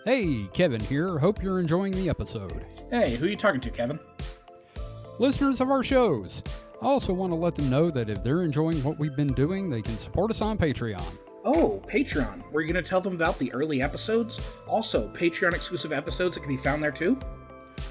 Hey, Kevin here. Hope you're enjoying the episode. Hey, who are you talking to, Kevin? Listeners of our shows, I also want to let them know that if they're enjoying what we've been doing, they can support us on Patreon. Oh, Patreon. Were you going to tell them about the early episodes? Also, Patreon-exclusive episodes that can be found there, too?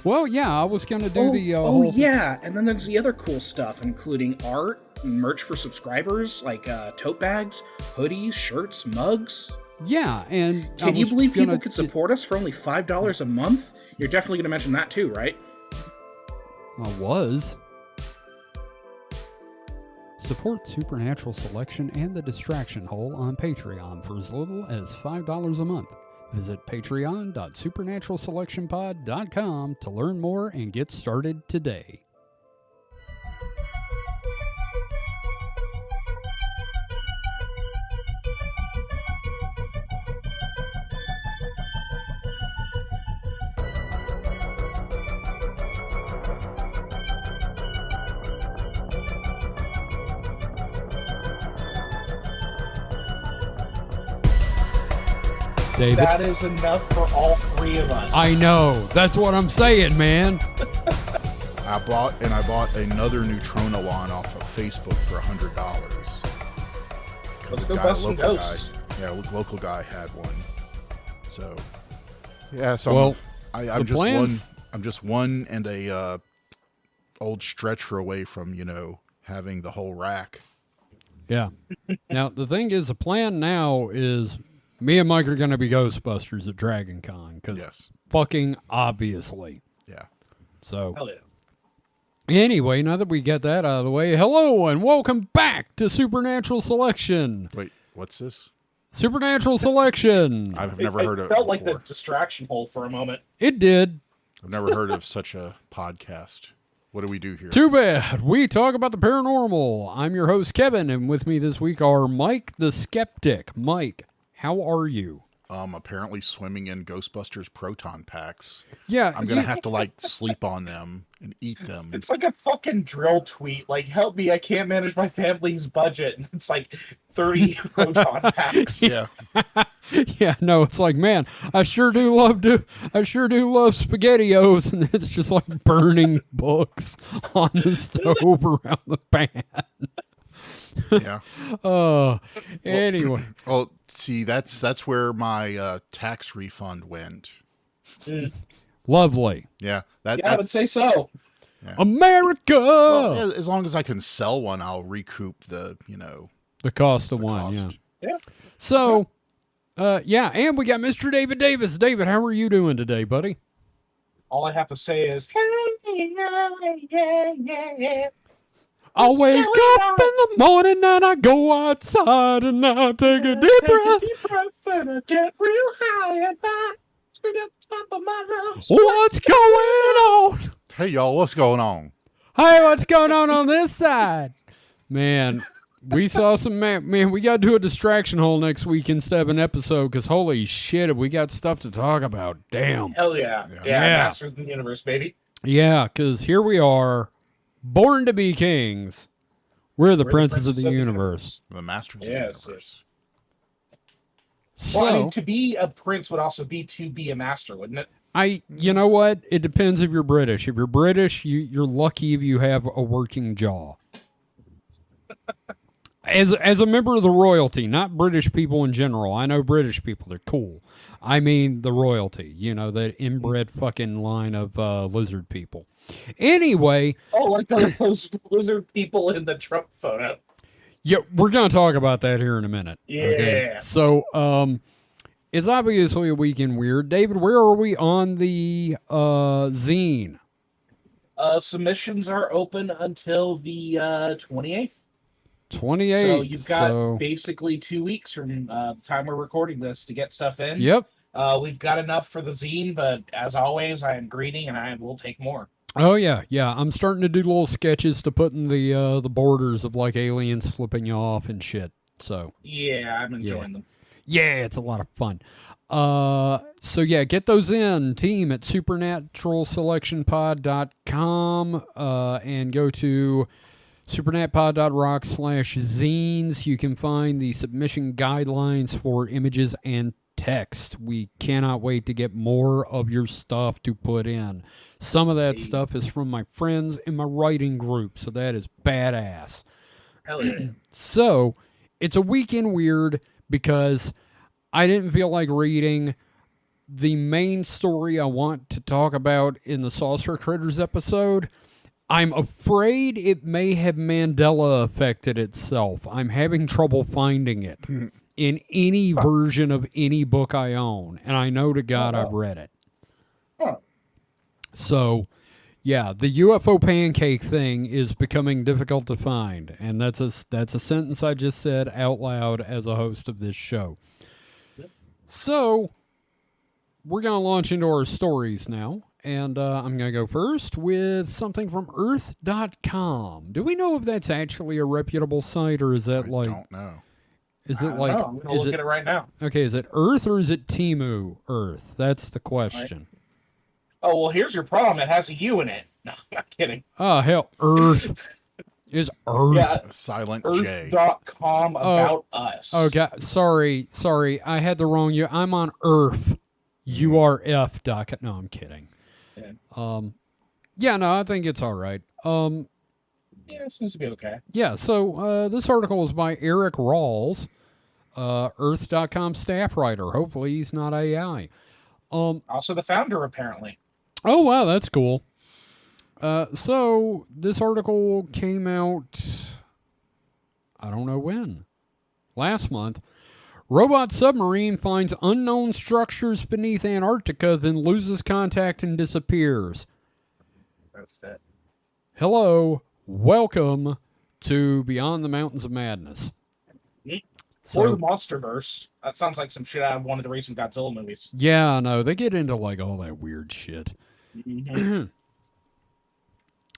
Well, yeah, I was going to do the whole... yeah, and then there's the other cool stuff, including art, merch for subscribers, like tote bags, hoodies, shirts, mugs. Yeah, and... Can you believe people could support us for only $5 a month? You're definitely going to mention that, too, right? I was. Support Supernatural Selection and The Distraction Hole on Patreon for as little as $5 a month. Visit patreon.supernaturalselectionpod.com to learn more and get started today. David? That is enough for all three of us. I know. That's what I'm saying, man. I bought another Neutrona wand off of Facebook for $100. Let's go bust some ghosts. Local guy had one. So, yeah. So I'm just one and a old stretcher away from having the whole rack. Yeah. Now the thing is, the plan now is. Me and Mike are going to be Ghostbusters at Dragon Con, because fucking obviously. Yeah. So, hell yeah. Anyway, now that we get that out of the way, hello and welcome back to Supernatural Selection. Wait, what's this? Supernatural Selection. I've never heard of it. It felt like before. the distraction hole for a moment. It did. I've never heard of such a podcast. What do we do here? Too bad. We talk about the paranormal. I'm your host, Kevin, and with me this week are Mike the Skeptic. Mike, how are you? Apparently swimming in Ghostbusters proton packs. Yeah. I'm going to have to, sleep on them and eat them. It's like a fucking drill tweet. Like, help me, I can't manage my family's budget. And it's like 30 proton packs. Yeah. Yeah, no, it's like, man, I sure do love SpaghettiOs, and it's just like burning books on the stove around the pan. Yeah. Anyway. Well, see, that's where my tax refund went. Lovely. Yeah. I would say so. Yeah. America! Well, as long as I can sell one, I'll recoup the cost of one, cost. Yeah. So, and we got Mr. David Davis. David, how are you doing today, buddy? All I have to say is, hey, yeah. I'll wake up in the morning and I go outside and I take a deep breath. And I get real high and I spin at the top of my lungs. What's going on? Hey, y'all, what's going on? Hey, what's going on this side? Man, we saw some, man, we got to do a distraction hole next week instead of an episode because holy shit, we got stuff to talk about. Damn. Hell yeah. Yeah. Masters of the Universe, baby. Yeah, because here we are. Born to be kings. We're the princes of the universe. The masters of the universe. So, well, I mean, to be a prince would also be to be a master, wouldn't it? You know what? It depends if you're British. If you're British, you're lucky if you have a working jaw. As a member of the royalty, not British people in general. I know British people, they're cool. I mean the royalty, that inbred fucking line of lizard people. Anyway. Oh, like those lizard people in the Trump photo. Yeah, we're going to talk about that here in a minute. Yeah. Okay? So, it's obviously a weekend weird. David, where are we on the zine? Submissions are open until the 28th. 28th. So you've got basically 2 weeks from the time we're recording this to get stuff in. Yep. We've got enough for the zine, but as always, I am greedy and I will take more. Oh, yeah. I'm starting to do little sketches to put in the borders of, like, aliens flipping you off and shit. So. Yeah, I'm enjoying them. Yeah, it's a lot of fun. So, get those in, team, at supernaturalselectionpod.com, and go to supernatpod.rock/zines. You can find the submission guidelines for images and text. We cannot wait to get more of your stuff to put in. Some of that stuff is from my friends in my writing group, so that is badass. Hell yeah. So, it's a weekend weird because I didn't feel like reading the main story I want to talk about in the Saucer Critters episode. I'm afraid it may have Mandela affected itself. I'm having trouble finding it in any version of any book I own, and I know to God I've read it. So, yeah, the UFO pancake thing is becoming difficult to find, and that's a sentence I just said out loud as a host of this show. So, we're going to launch into our stories now, and I'm going to go first with something from Earth.com. Do we know if that's actually a reputable site, or is that I don't know. Is it like? I'm going to look at it right now. Okay, is it Earth or is it Temu Earth? That's the question. Oh, well, here's your problem. It has a U in it. No, I'm not kidding. Oh, hell, Earth. Is Earth. Yeah, a silent J. Earth.com about us. Okay, sorry. I had the wrong U. I'm on Earth. URF.com. No, I'm kidding. Yeah, no, I think it's all right. Yeah, it seems to be okay. Yeah, so this article is by Eric Rawls, Earth.com staff writer. Hopefully he's not AI. Also the founder, apparently. Oh, wow, that's cool. So this article came out, I don't know when, last month. Robot submarine finds unknown structures beneath Antarctica, then loses contact and disappears. That's it. Hello, welcome to Beyond the Mountains of Madness. Or the Monsterverse. That sounds like some shit out of one of the recent Godzilla movies. Yeah, no, they get into like all that weird shit. Mm-hmm.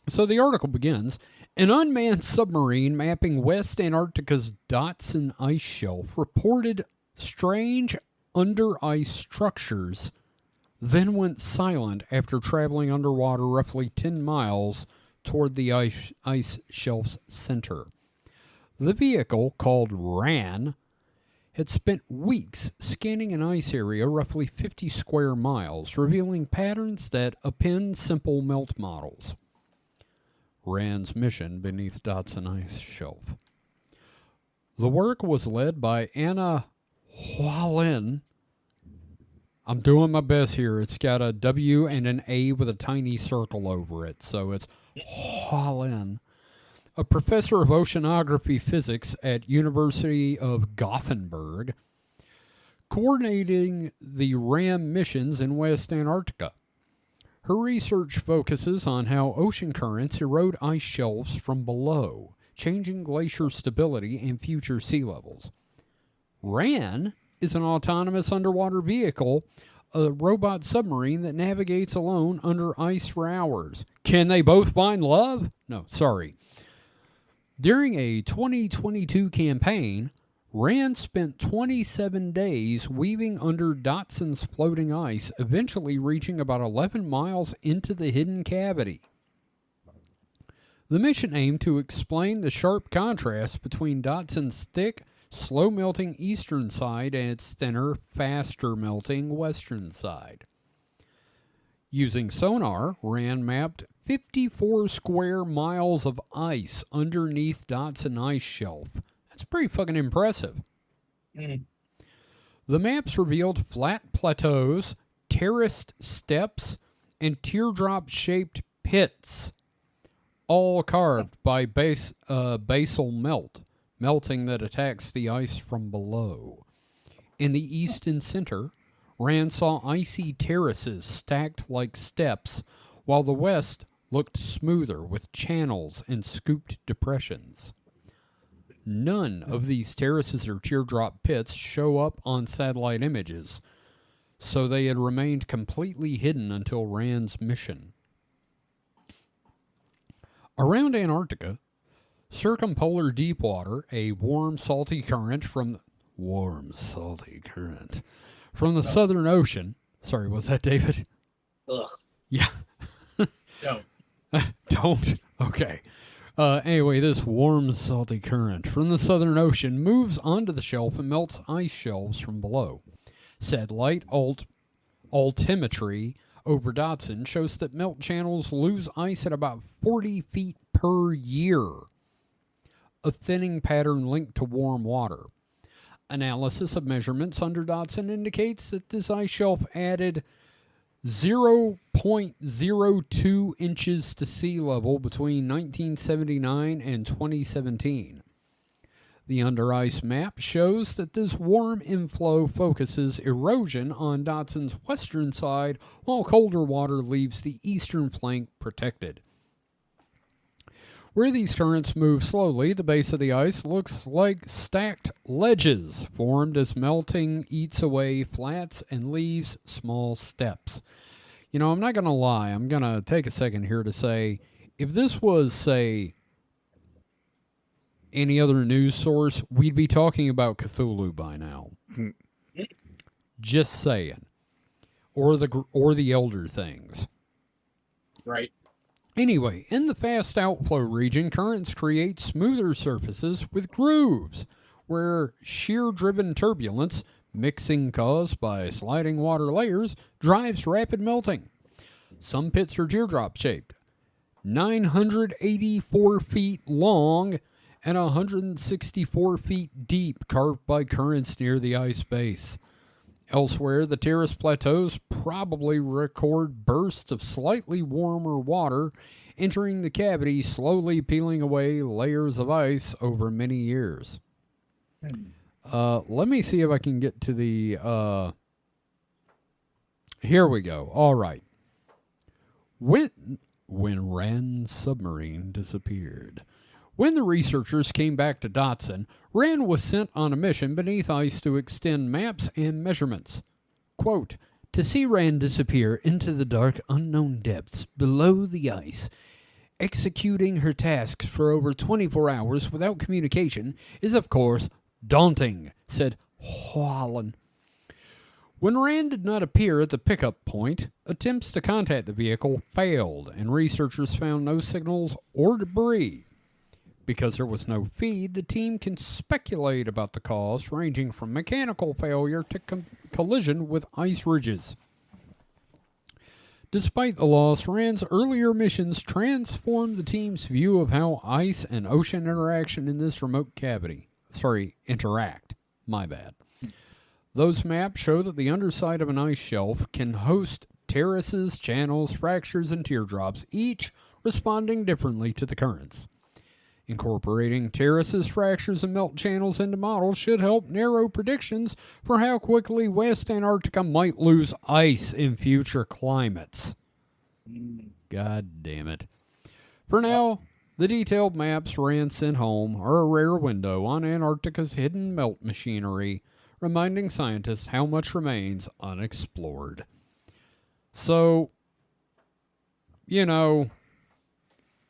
So the article begins, an unmanned submarine mapping West Antarctica's Dotson ice shelf reported strange under-ice structures, then went silent after traveling underwater roughly 10 miles toward the ice shelf's center. The vehicle, called RAN, had spent weeks scanning an ice area roughly 50 square miles, revealing patterns that append simple melt models. RAN's mission beneath Dotson ice shelf. The work was led by Anna Hualin. I'm doing my best here. It's got a W and an A with a tiny circle over it, so it's Hualin, a professor of oceanography physics at University of Gothenburg, coordinating the RAM missions in West Antarctica. Her research focuses on how ocean currents erode ice shelves from below, changing glacier stability and future sea levels. RAN is an autonomous underwater vehicle, a robot submarine that navigates alone under ice for hours. Can they both find love? No, sorry. During a 2022 campaign, RAN spent 27 days weaving under Dotson's floating ice, eventually reaching about 11 miles into the hidden cavity. The mission aimed to explain the sharp contrast between Dotson's thick, slow-melting eastern side and its thinner, faster-melting western side. Using sonar, RAN mapped 54 square miles of ice underneath Dotson ice shelf. That's pretty fucking impressive. Mm. The maps revealed flat plateaus, terraced steps, and teardrop-shaped pits, all carved by basal melting that attacks the ice from below. In the east and center, RAN saw icy terraces stacked like steps, while the west looked smoother with channels and scooped depressions. None of these terraces or teardrop pits show up on satellite images, so they had remained completely hidden until RAN's mission. Around Antarctica, circumpolar deepwater, a warm, salty current from the Southern Ocean. Sorry, was that David? Ugh. Yeah. Don't. Don't. Okay. Anyway, this warm, salty current from the Southern Ocean moves onto the shelf and melts ice shelves from below. Satellite altimetry over Dotson shows that melt channels lose ice at about 40 feet per year, a thinning pattern linked to warm water. Analysis of measurements under Dotson indicates that this ice shelf added 0.02 inches to sea level between 1979 and 2017. The under ice map shows that this warm inflow focuses erosion on Dotson's western side, while colder water leaves the eastern flank protected. Where these currents move slowly, the base of the ice looks like stacked ledges formed as melting eats away flats and leaves small steps. You know, I'm not going to lie. I'm going to take a second here to say, if this was, say, any other news source, we'd be talking about Cthulhu by now. Just saying. Or the Elder Things. Right. Anyway, in the fast outflow region, currents create smoother surfaces with grooves, where shear-driven turbulence, mixing caused by sliding water layers, drives rapid melting. Some pits are teardrop-shaped, 984 feet long and 164 feet deep, carved by currents near the ice base. Elsewhere, the terrace plateaus probably record bursts of slightly warmer water entering the cavity, slowly peeling away layers of ice over many years. Let me see if I can get to the... Here we go. All right. When Rand's submarine disappeared. When the researchers came back to Dotson, Rand was sent on a mission beneath ice to extend maps and measurements. Quote, to see Rand disappear into the dark, unknown depths below the ice, executing her tasks for over 24 hours without communication, is, of course, daunting, said Hualin. When Rand did not appear at the pickup point, attempts to contact the vehicle failed, and researchers found no signals or debris. Because there was no feed, the team can speculate about the cause, ranging from mechanical failure to collision with ice ridges. Despite the loss, Rand's earlier missions transformed the team's view of how ice and ocean interact in this remote cavity. Interact. My bad. Those maps show that the underside of an ice shelf can host terraces, channels, fractures, and teardrops, each responding differently to the currents. Incorporating terraces, fractures, and melt channels into models should help narrow predictions for how quickly West Antarctica might lose ice in future climates. God damn it. For now, the detailed maps Rand sent home are a rare window on Antarctica's hidden melt machinery, reminding scientists how much remains unexplored. So, you know,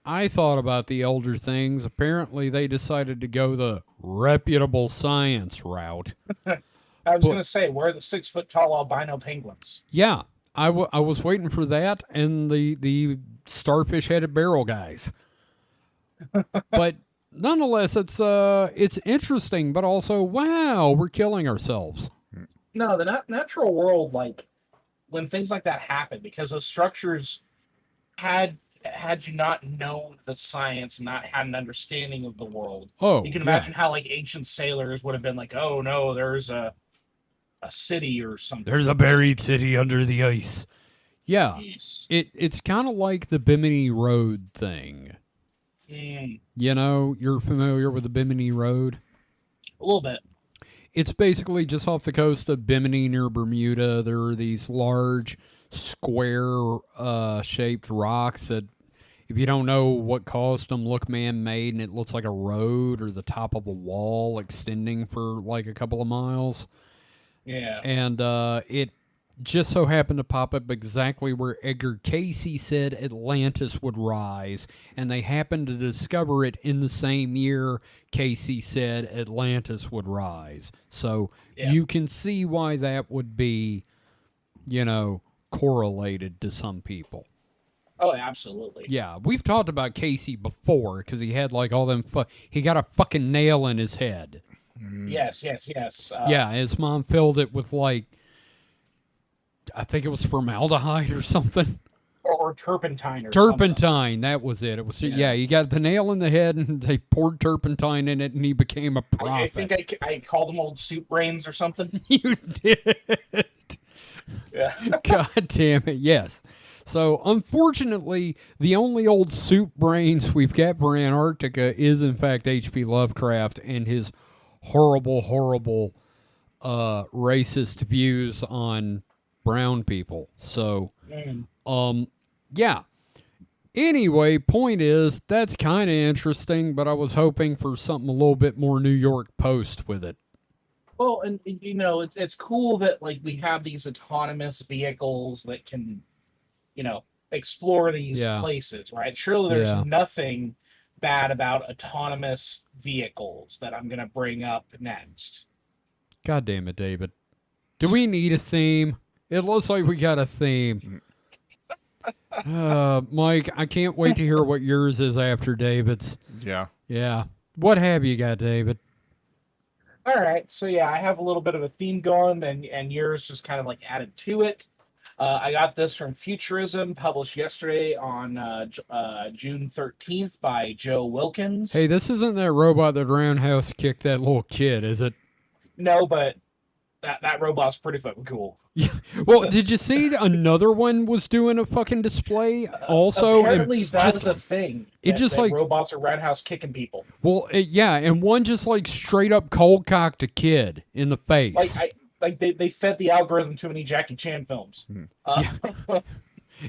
I thought about the Elder Things. Apparently, they decided to go the reputable science route. I was going to say, where are the 6-foot-tall albino penguins? Yeah, I was waiting for that and the starfish-headed barrel guys. But nonetheless, it's interesting, but also, wow, we're killing ourselves. No, the natural world, like, when things like that happen, because those structures had you not known the science, not had an understanding of the world. Oh, you can imagine how, like, ancient sailors would have been like, oh no, there's a city or something. There's a buried city under the ice. Yeah, Jeez. It's kind of like the Bimini Road thing. You know, you're familiar with the Bimini Road? A little bit. It's basically just off the coast of Bimini near Bermuda. There are these large square-shaped rocks that, if you don't know what caused them, look man-made, and it looks like a road or the top of a wall extending for like a couple of miles. Yeah. And it just so happened to pop up exactly where Edgar Cayce said Atlantis would rise, and they happened to discover it in the same year Cayce said Atlantis would rise. So you can see why that would be, you know, correlated to some people. Oh, absolutely. Yeah, we've talked about Cayce before because he had like all them. He got a fucking nail in his head. Yes. Yeah, his mom filled it with like I think it was formaldehyde or something. Or turpentine or turpentine, something. That was it. It was you got the nail in the head, and they poured turpentine in it, and he became a prophet. I think I called them old soup brains or something. You did. Yeah. God damn it, yes. So, unfortunately, the only old soup brains we've got for Antarctica is, in fact, H.P. Lovecraft and his horrible, horrible racist views on brown people. So, yeah. Anyway, point is, that's kind of interesting, but I was hoping for something a little bit more New York Post with it. Well, and you know, it's cool that like we have these autonomous vehicles that can, you know, explore these places, right? Surely there's nothing bad about autonomous vehicles that I'm going to bring up next. God damn it, David. Do we need a theme? It looks like we got a theme. Mike, I can't wait to hear what yours is after David's. Yeah. Yeah. What have you got, David? All right. So, yeah, I have a little bit of a theme going, and yours just kind of like added to it. I got this from Futurism, published yesterday on June 13th by Joe Wilkins. Hey, this isn't that robot that roundhouse kicked that little kid, is it? No, but that robot's pretty fucking cool. Yeah. Well, did you see another one was doing a fucking display also? Apparently that's a thing. It just like robots are roundhouse kicking people. Well, yeah, and one just like straight up cold cocked a kid in the face. They fed the algorithm too many Jackie Chan films.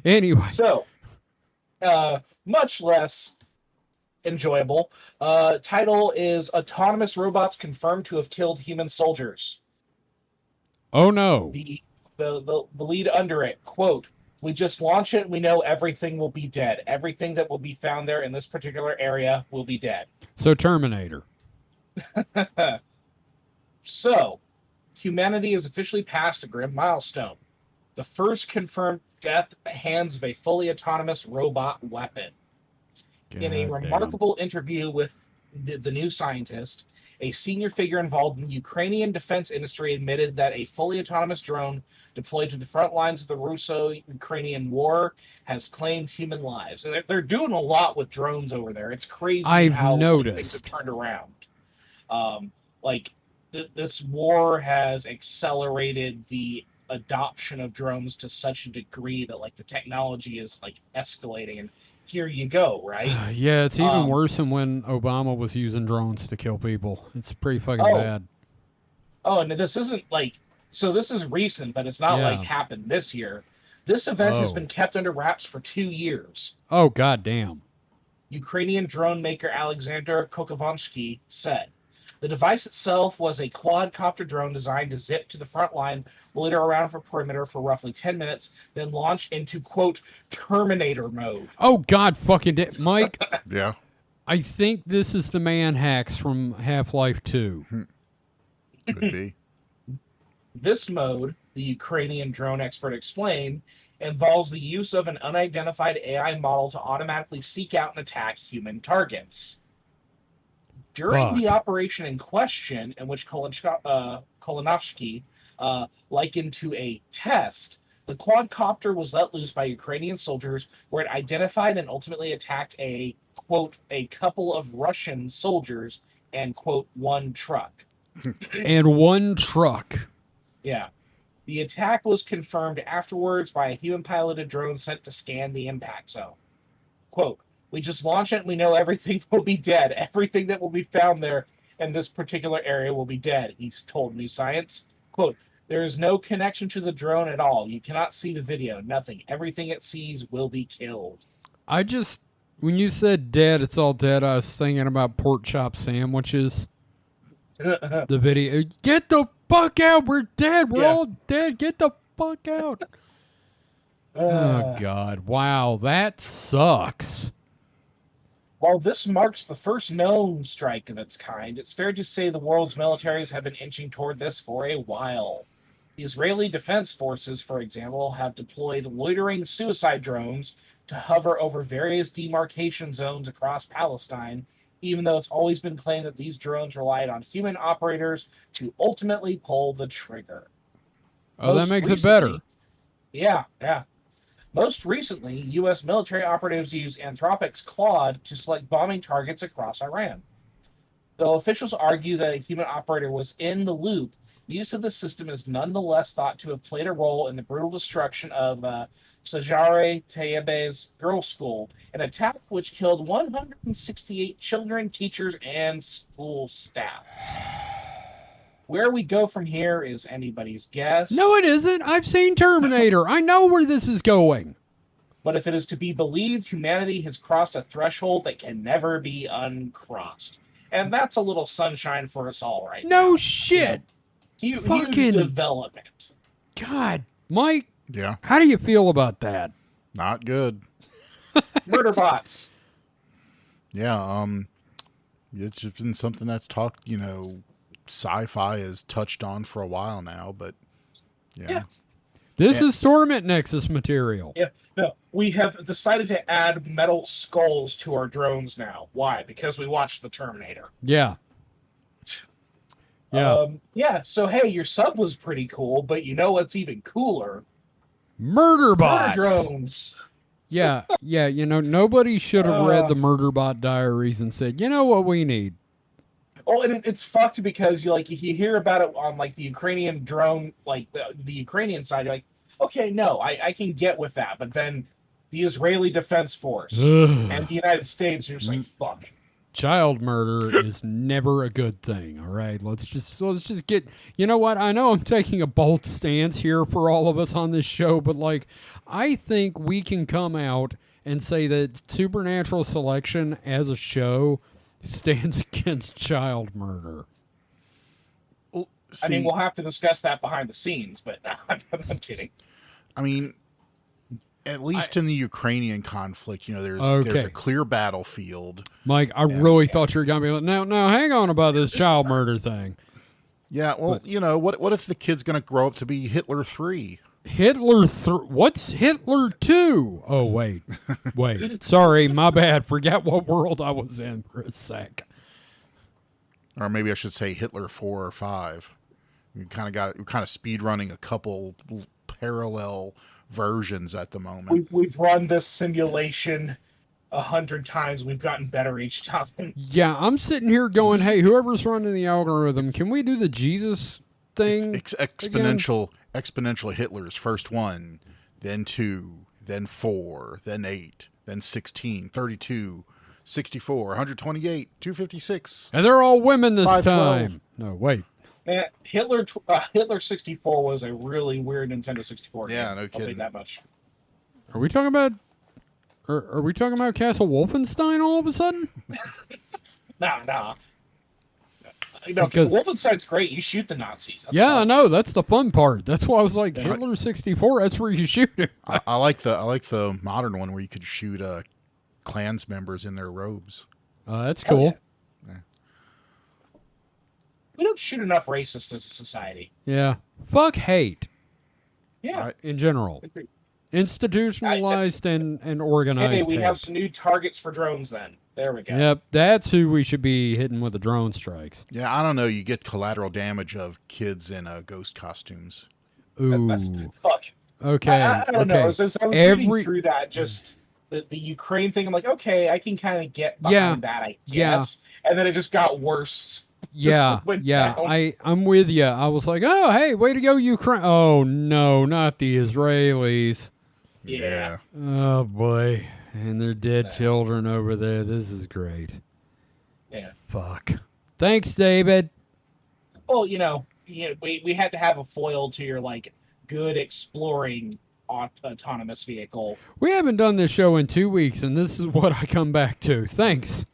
Anyway, so much less enjoyable. Title is Autonomous Robots Confirmed to Have Killed Human Soldiers. Oh no. The lead under it, quote, "We just launch it, we know everything will be dead. Everything that will be found there in this particular area will be dead." So Terminator. So, humanity has officially passed a grim milestone. The first confirmed death at the hands of a fully autonomous robot weapon. In a remarkable interview with the New Scientist, a senior figure involved in the Ukrainian defense industry admitted that a fully autonomous drone deployed to the front lines of the Russo-Ukrainian war has claimed human lives. And they're doing a lot with drones over there. It's crazy how things have turned around. This war has accelerated the adoption of drones to such a degree that like the technology is like escalating, and here you go, right? Yeah, it's even worse than when Obama was using drones to kill people. It's pretty fucking bad. Oh, and this isn't like, so this is recent, but it's not like happened this year. This event has been kept under wraps for 2 years. Oh, goddamn. Ukrainian drone maker Alexander Kokovansky said, "The device itself was a quadcopter drone designed to zip to the front line, loiter around for perimeter for roughly 10 minutes, then launch into, quote, Terminator mode." Oh, God fucking Mike. Yeah. I think this is the man hacks from Half-Life 2. Could be. This mode, the Ukrainian drone expert explained, involves the use of an unidentified AI model to automatically seek out and attack human targets. During the operation in question, in which Kolonovsky likened to a test, the quadcopter was let loose by Ukrainian soldiers, where it identified and ultimately attacked a, quote, a couple of Russian soldiers and, quote, one truck. And one truck. Yeah. The attack was confirmed afterwards by a human-piloted drone sent to scan the impact zone. Quote, "We just launch it and we know everything will be dead. Everything that will be found there in this particular area will be dead," he's told New Science. Quote, "There is no connection to the drone at all. You cannot see the video. Nothing. Everything it sees will be killed." When you said dead, it's all dead, I was thinking about pork chop sandwiches. The video. Get the fuck out. We're dead. We're all dead. Get the fuck out. Oh, God. Wow. That sucks. While this marks the first known strike of its kind, it's fair to say the world's militaries have been inching toward this for a while. The Israeli Defense Forces, for example, have deployed loitering suicide drones to hover over various demarcation zones across Palestine, even though it's always been claimed that these drones relied on human operators to ultimately pull the trigger. Oh, that makes it better. Yeah, yeah. Most recently, U.S. military operatives used Anthropic's Claude to select bombing targets across Iran. Though officials argue that a human operator was in the loop, use of the system is nonetheless thought to have played a role in the brutal destruction of Sajare Tayyibe's girls' school, an attack which killed 168 children, teachers, and school staff. Where we go from here is anybody's guess. No, it isn't. I've seen Terminator. I know where this is going. But if it is to be believed, humanity has crossed a threshold that can never be uncrossed. And that's a little sunshine for us all right now. No shit. Huge Fucking development. God. Mike, Yeah, how do you feel about that? not good. Murder bots. Yeah, it's just been something that's talked, sci-fi has touched on for a while now, but yeah. This is Torment Nexus material. Yeah. No, we have decided to add metal skulls to our drones now. Why? Because we watched The Terminator. Yeah. Yeah. Yeah, so hey, your sub was pretty cool, but you know what's even cooler? Murder bots. Murder drones. Yeah. Nobody should have read the Murderbot diaries and said, you know what we need? Oh, and it's fucked because you hear about it on like the Ukrainian drone, like the Ukrainian side, you're like, okay, no, I can get with that, but then the Israeli Defense Force and the United States are just like, fuck. Child murder is never a good thing, all right? Let's just get, you know what? I know I'm taking a bold stance here for all of us on this show, but like, I think we can come out and say that Supernatural Selection as a show stands against child murder. Well, I mean, we'll have to discuss that behind the scenes, but I'm kidding. I mean, at least in the Ukrainian conflict, there's a clear battlefield. Mike, I really thought you were going to be like, no, hang on about this child murder thing. Yeah, well, what if the kid's going to grow up to be Hitler 3? What's Hitler 2? Oh, wait. Sorry, my bad. Forget what world I was in for a sec. Or maybe I should say Hitler 4 or 5. We're kind of speed running a couple parallel versions at the moment. We've run this simulation 100 times. We've gotten better each time. Yeah, I'm sitting here going, hey, whoever's running the algorithm, can we do the Jesus thing? Exponential Hitlers. First 1, then 2, then 4, then 8, then 16, 32, 64, 128, 256. And they're all women this time. No, wait. Man, Hitler 64 was a really weird Nintendo 64 game. Yeah, no kidding. I'll say that much. Are we talking about Castle Wolfenstein all of a sudden? No. Because Wolfenstein's great. You shoot the Nazis. That's fun. I know. That's the fun part. That's why I was like, Hitler 64. That's where you shoot him. I like the modern one where you could shoot clans members in their robes. That's cool. Yeah. We don't shoot enough racists as a society. Yeah. Fuck hate. Yeah. In general. Institutionalized and organized. Hey, we have some new targets for drones then. There we go. Yep, that's who we should be hitting with the drone strikes. Yeah, I don't know. You get collateral damage of kids in ghost costumes. Ooh. Fuck. Okay. I don't know. As I was reading through that, just the Ukraine thing, I'm like, okay, I can kind of get behind that, I guess. Yeah. And then it just got worse. Yeah, I'm with you. I was like, oh, hey, way to go, Ukraine. Oh, no, not the Israelis. Yeah. Oh, boy. And their dead children over there. This is great. Yeah. Fuck. Thanks, David. Well, we had to have a foil to your, good exploring autonomous vehicle. We haven't done this show in 2 weeks, and this is what I come back to. Thanks.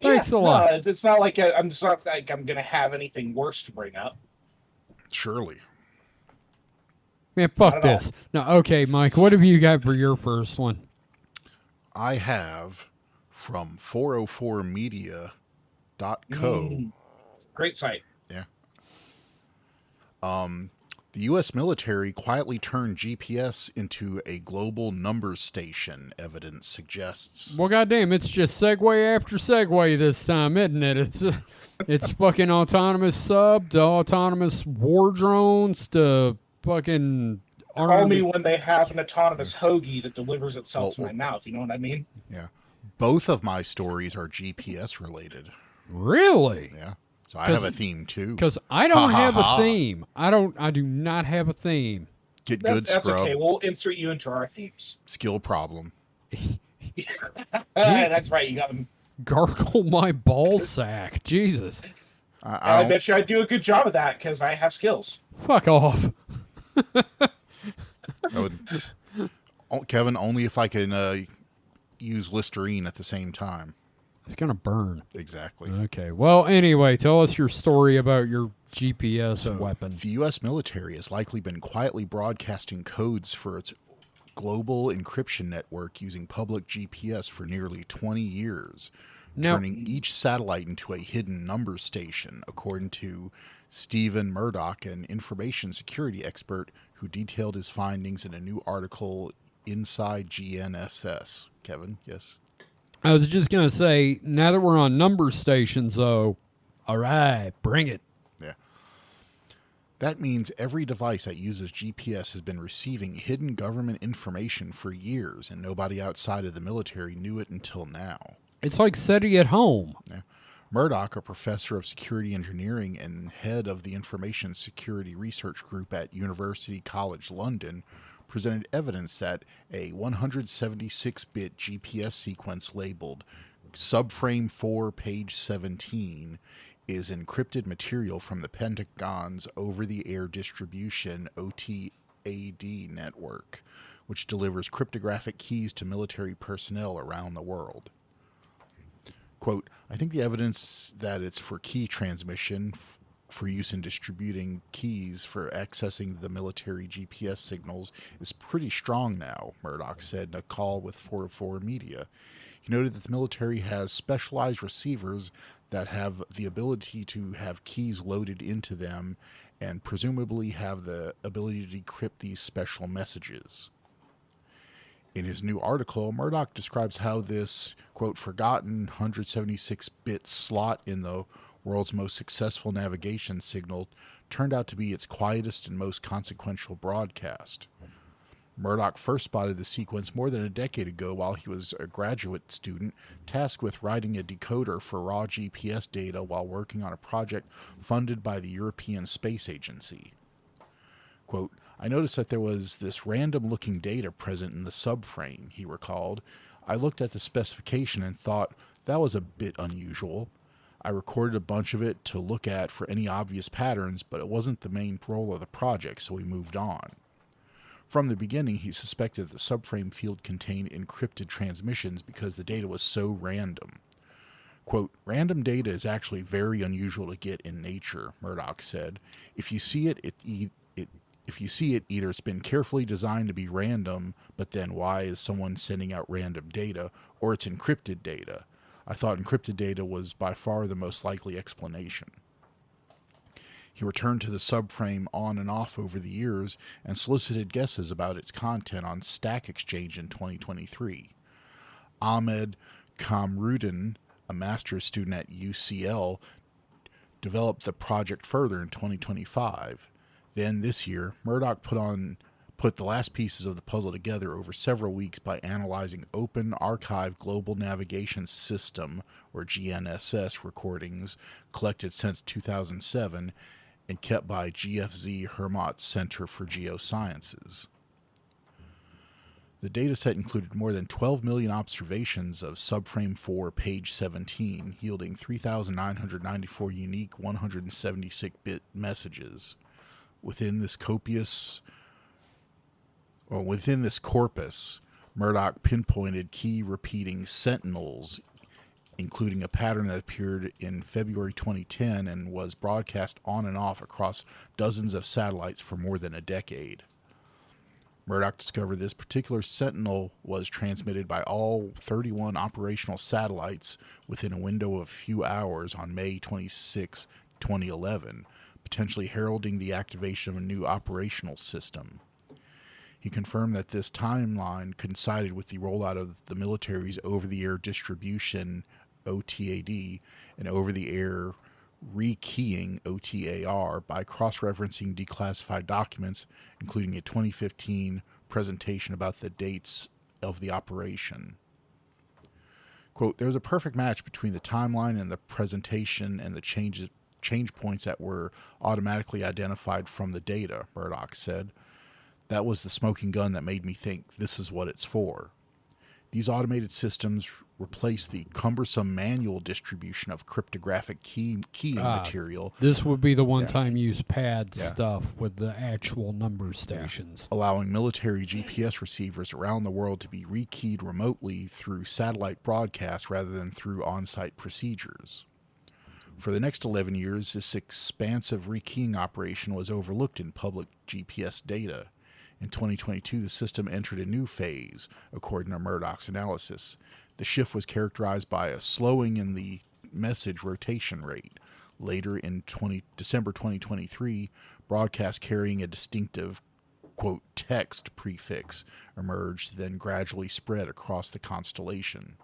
Thanks a lot. No, it's not like I'm going to have anything worse to bring up. Surely. Man, fuck this. No, okay, Mike, what have you got for your first one? I have from 404media.co. Great site. Yeah. The U.S. military quietly turned GPS into a global numbers station, evidence suggests. Well, goddamn, it's just segue after segue this time, isn't it? It's fucking autonomous sub to autonomous war drones to fucking Call me when they have an autonomous hoagie that delivers itself to my mouth. You know what I mean? Yeah. Both of my stories are GPS related. Really? Yeah. So I have a theme too. Because I don't have a theme. I do not have a theme. Get good, That's scrub. okay. We'll insert you into our themes. Skill problem. That's right. You got them. Gargle my ball sack. Jesus. I bet you I do a good job of that because I have skills. Fuck off. Kevin, only if I can use Listerine at the same time. It's going to burn. Exactly. Okay. Well, anyway, tell us your story about your GPS weapon. The U.S. military has likely been quietly broadcasting codes for its global encryption network using public GPS for nearly 20 years, turning each satellite into a hidden number station, according to Stephen Murdoch, an information security expert who detailed his findings in a new article, Inside GNSS. Kevin, yes? I was just going to say, now that we're on number stations, though, all right, bring it. Yeah. That means every device that uses GPS has been receiving hidden government information for years, and nobody outside of the military knew it until now. It's like SETI at home. Yeah. Murdoch, a professor of security engineering and head of the Information Security Research Group at University College London, presented evidence that a 176-bit GPS sequence labeled Subframe 4, page 17 is encrypted material from the Pentagon's over-the-air distribution OTAD network, which delivers cryptographic keys to military personnel around the world. Quote, I think the evidence that it's for key transmission for use in distributing keys for accessing the military GPS signals is pretty strong now, Murdoch said in a call with 404 Media. He noted that the military has specialized receivers that have the ability to have keys loaded into them and presumably have the ability to decrypt these special messages. In his new article, Murdoch describes how this, quote, forgotten 176-bit slot in the world's most successful navigation signal turned out to be its quietest and most consequential broadcast. Murdoch first spotted the sequence more than a decade ago while he was a graduate student tasked with writing a decoder for raw GPS data while working on a project funded by the European Space Agency. Quote, I noticed that there was this random-looking data present in the subframe, he recalled. I looked at the specification and thought that was a bit unusual. I recorded a bunch of it to look at for any obvious patterns, but it wasn't the main role of the project, so we moved on. From the beginning, he suspected the subframe field contained encrypted transmissions because the data was so random. Quote, random data is actually very unusual to get in nature, Murdoch said. If you see it, either it's been carefully designed to be random, but then why is someone sending out random data, or it's encrypted data. I thought encrypted data was by far the most likely explanation. He returned to the subframe on and off over the years and solicited guesses about its content on Stack Exchange in 2023. Ahmed Kamrudin, a master's student at UCL, developed the project further in 2025. Then this year, Murdoch put the last pieces of the puzzle together over several weeks by analyzing Open Archive Global Navigation System, or GNSS, recordings collected since 2007 and kept by GFZ Hermot Center for Geosciences. The dataset included more than 12 million observations of Subframe 4, page 17, yielding 3,994 unique 176-bit messages. Within this corpus, Murdoch pinpointed key repeating sentinels, including a pattern that appeared in February 2010 and was broadcast on and off across dozens of satellites for more than a decade. Murdoch discovered this particular sentinel was transmitted by all 31 operational satellites within a window of a few hours on May 26, 2011, potentially heralding the activation of a new operational system. He confirmed that this timeline coincided with the rollout of the military's over-the-air distribution, OTAD, and over-the-air rekeying OTAR by cross-referencing declassified documents, including a 2015 presentation about the dates of the operation. Quote, "There's a perfect match between the timeline and the presentation and the change points that were automatically identified from the data," Murdoch said. "That was the smoking gun that made me think this is what it's for. These automated systems replace the cumbersome manual distribution of cryptographic keying material." This would be the one-time use pad stuff with the actual number stations. "Allowing military GPS receivers around the world to be rekeyed remotely through satellite broadcasts rather than through on-site procedures. For the next 11 years, this expansive rekeying operation was overlooked in public GPS data. In 2022, the system entered a new phase, according to Murdoch's analysis. The shift was characterized by a slowing in the message rotation rate. Later in December 2023, broadcasts carrying a distinctive, quote, text prefix emerged, then gradually spread across the constellation.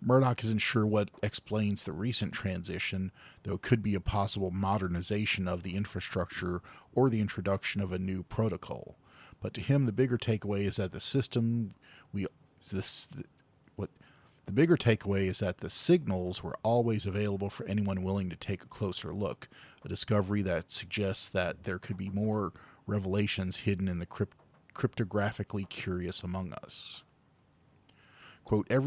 Murdoch isn't sure what explains the recent transition, though it could be a possible modernization of the infrastructure or the introduction of a new protocol. But to him, the bigger takeaway is that the signals were always available for anyone willing to take a closer look, a discovery that suggests that there could be more revelations hidden in the cryptographically curious among us. Quote, I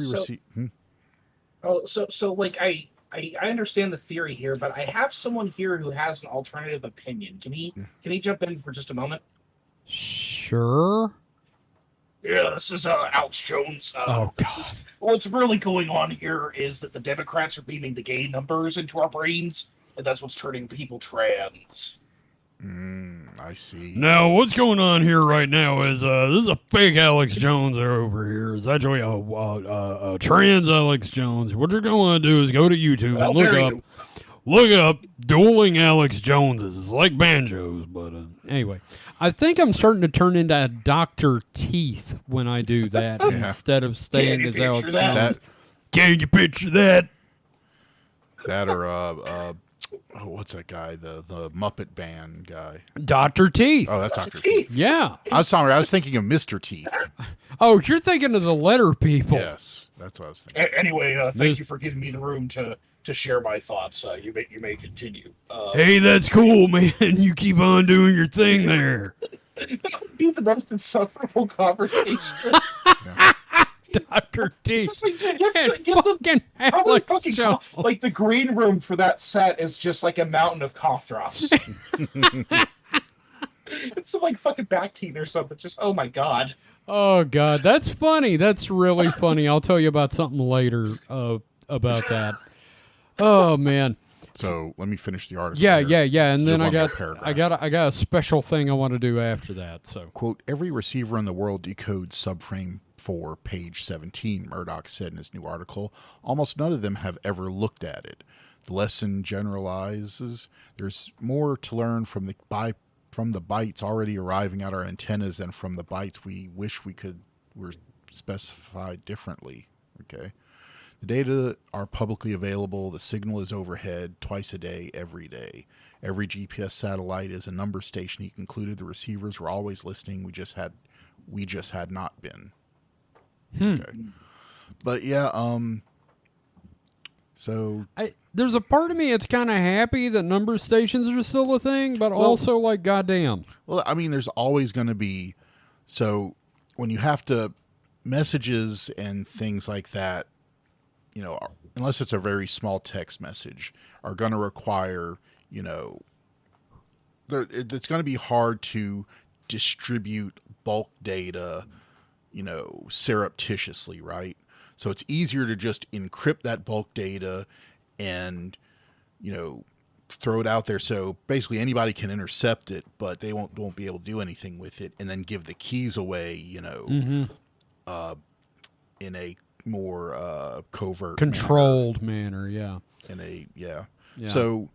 understand the theory here, but I have someone here who has an alternative opinion. Can he jump in for just a moment? Sure. Yeah, this is Alex Jones. What's really going on here is that the Democrats are beaming the gay numbers into our brains, and that's what's turning people trans. I see. Now, what's going on here right now is this is a fake Alex Jones over here. It's actually a trans Alex Jones. What you're going to do is go to YouTube and look up dueling Alex Joneses. It's like banjos, but anyway. I think I'm starting to turn into Dr. Teeth when I do that instead of staying as Alex Jones. Can you picture that? That or what's that guy? The Muppet Band guy. Dr. Teeth. Oh, that's Dr. Teeth. Yeah. I'm sorry. I was thinking of Mr. Teeth. Oh, you're thinking of the letter people. Yes, that's what I was thinking. Anyway, thank you for giving me the room to share my thoughts. You may continue. Hey, that's cool, man. You keep on doing your thing there. That would be the most insufferable conversation. Dr. Teeth. Just get Alex Jones. Like the green room for that set is just like a mountain of cough drops. It's some like fucking Bactine or something. Just oh my god. Oh god, that's funny. That's really funny. I'll tell you about something later about that. Oh man. So let me finish the article. Yeah. And then I got a special thing I want to do after that. So quote, "Every receiver in the world decodes subframe 4, page 17, Murdoch said in his new article. Almost none of them have ever looked at it. The lesson generalizes there's more to learn from the bytes already arriving at our antennas than from the bytes we wish were specified differently. Okay. The data are publicly available. The signal is overhead twice a day, every day. Every GPS satellite is a number station." He concluded the receivers were always listening. We just had not been. Okay. But yeah, so there's a part of me that's kind of happy that number stations are still a thing, but also like goddamn. Well, I mean, there's always going to be, so when you have to messages and things like that, you know, unless it's a very small text message, are going to require, you know, it's going to be hard to distribute bulk data, you know, surreptitiously, right? So it's easier to just encrypt that bulk data and, you know, throw it out there. So basically anybody can intercept it, but they won't be able to do anything with it, and then give the keys away, you know, in a more covert, controlled manner. Yeah. So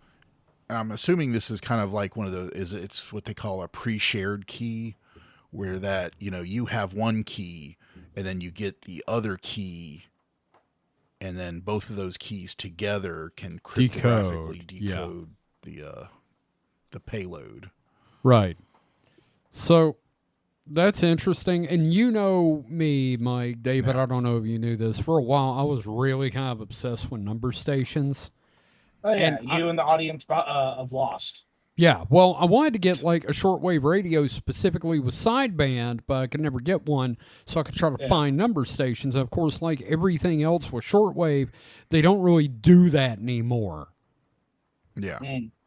I'm assuming this is kind of like one of those. It's what they call a pre-shared key, where that, you know, you have one key and then you get the other key, and then both of those keys together can cryptographically decode the payload. Right. So that's interesting. And you know me, Mike, David, I don't know if you knew this. For a while, I was really kind of obsessed with number stations. Oh, yeah, and the audience of Lost. Yeah, well, I wanted to get like a shortwave radio specifically with sideband, but I could never get one, so I could try to find number stations. And of course, like everything else with shortwave, they don't really do that anymore. Yeah.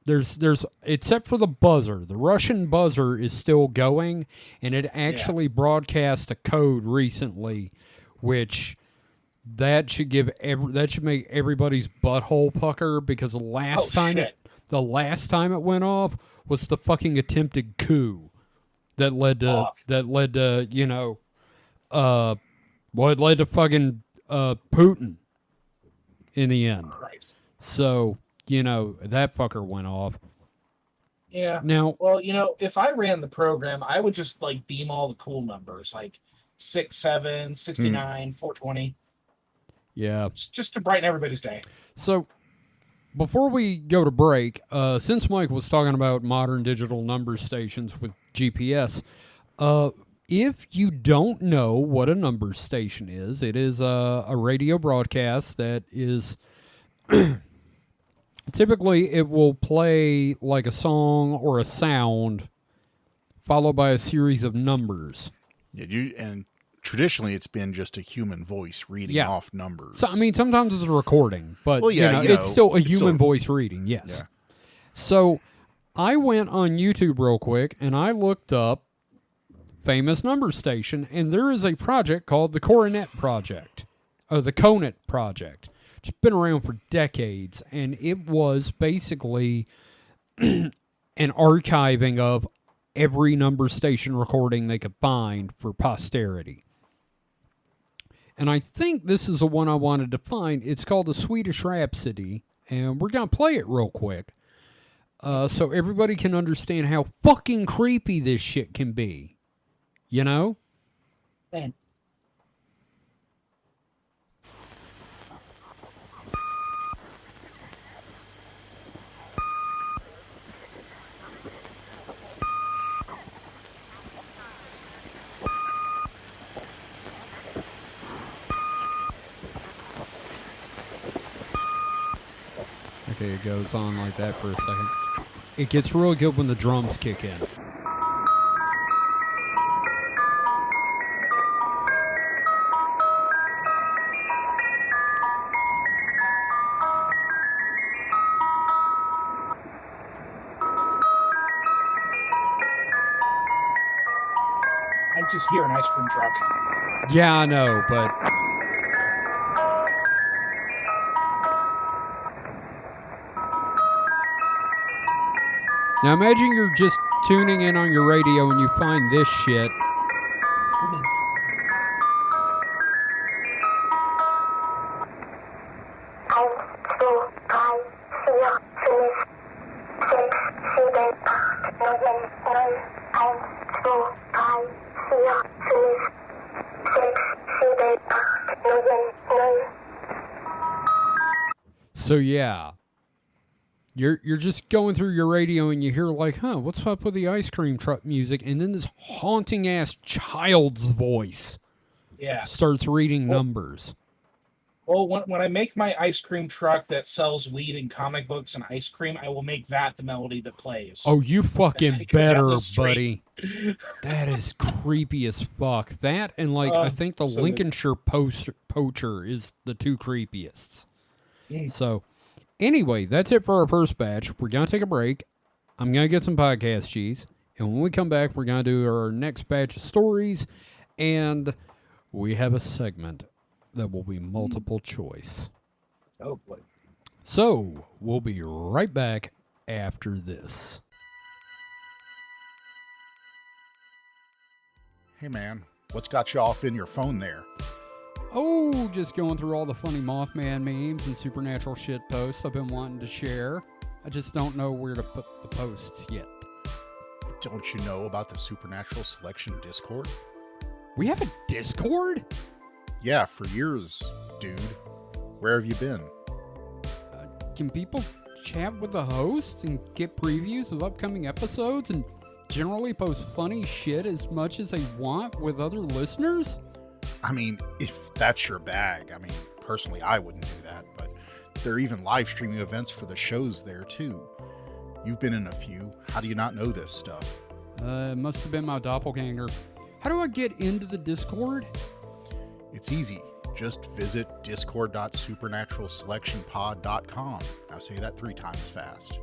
There's except for the buzzer. The Russian buzzer is still going, and it actually broadcast a code recently, which that should make everybody's butthole pucker, because the last time it went off was the fucking attempted coup that led to it led to fucking Putin in the end. Christ. So that fucker went off. Yeah. Now, well, if I ran the program, I would just like beam all the cool numbers, like 67, 69, 420. Yeah. Just to brighten everybody's day. So, before we go to break, since Mike was talking about modern digital number stations with GPS, if you don't know what a number station is, it is a radio broadcast that is... Typically, it will play like a song or a sound followed by a series of numbers. Yeah, and traditionally it's been just a human voice reading off numbers. So, I mean, sometimes it's a recording, but it's still a human voice reading, yes. Yeah. So I went on YouTube real quick, and I looked up famous number station, and there is a project called the Coronet Project, or the Conet Project. It's been around for decades, and it was basically an archiving of every number station recording they could find for posterity. And I think this is the one I wanted to find. It's called the Swedish Rhapsody, and we're going to play it real quick so everybody can understand how fucking creepy this shit can be. You know? Thanks. Okay, it goes on like that for a second. It gets real good when the drums kick in. I just hear an ice cream truck. Yeah, I know, but... Now imagine you're just tuning in on your radio and you find this shit. So yeah. You're just going through your radio and you hear like, what's up with the ice cream truck music? And then this haunting ass child's voice starts reading numbers. Well, when I make my ice cream truck that sells weed and comic books and ice cream, I will make that the melody that plays. Oh, you fucking better, buddy. That is creepy as fuck. That and I think the Lincolnshire Poacher is the two creepiest. So... Anyway, that's it for our first batch. We're going to take a break. I'm going to get some podcast cheese. And when we come back, we're going to do our next batch of stories. And we have a segment that will be multiple choice. Oh, boy. So, we'll be right back after this. Hey, man, what's got you off in your phone there? Oh, just going through all the funny Mothman memes and supernatural shit posts I've been wanting to share. I just don't know where to put the posts yet. Don't you know about the Supernatural Selection Discord? We have a Discord? Yeah, for years, dude. Where have you been? Can people chat with the hosts and get previews of upcoming episodes and generally post funny shit as much as they want with other listeners? I mean, if that's your bag. I mean, personally, I wouldn't do that, but there are even live streaming events for the shows there, too. You've been in a few. How do you not know this stuff? It must have been my doppelganger. How do I get into the Discord? It's easy. Just visit discord.supernaturalselectionpod.com. Now say that 3 times fast.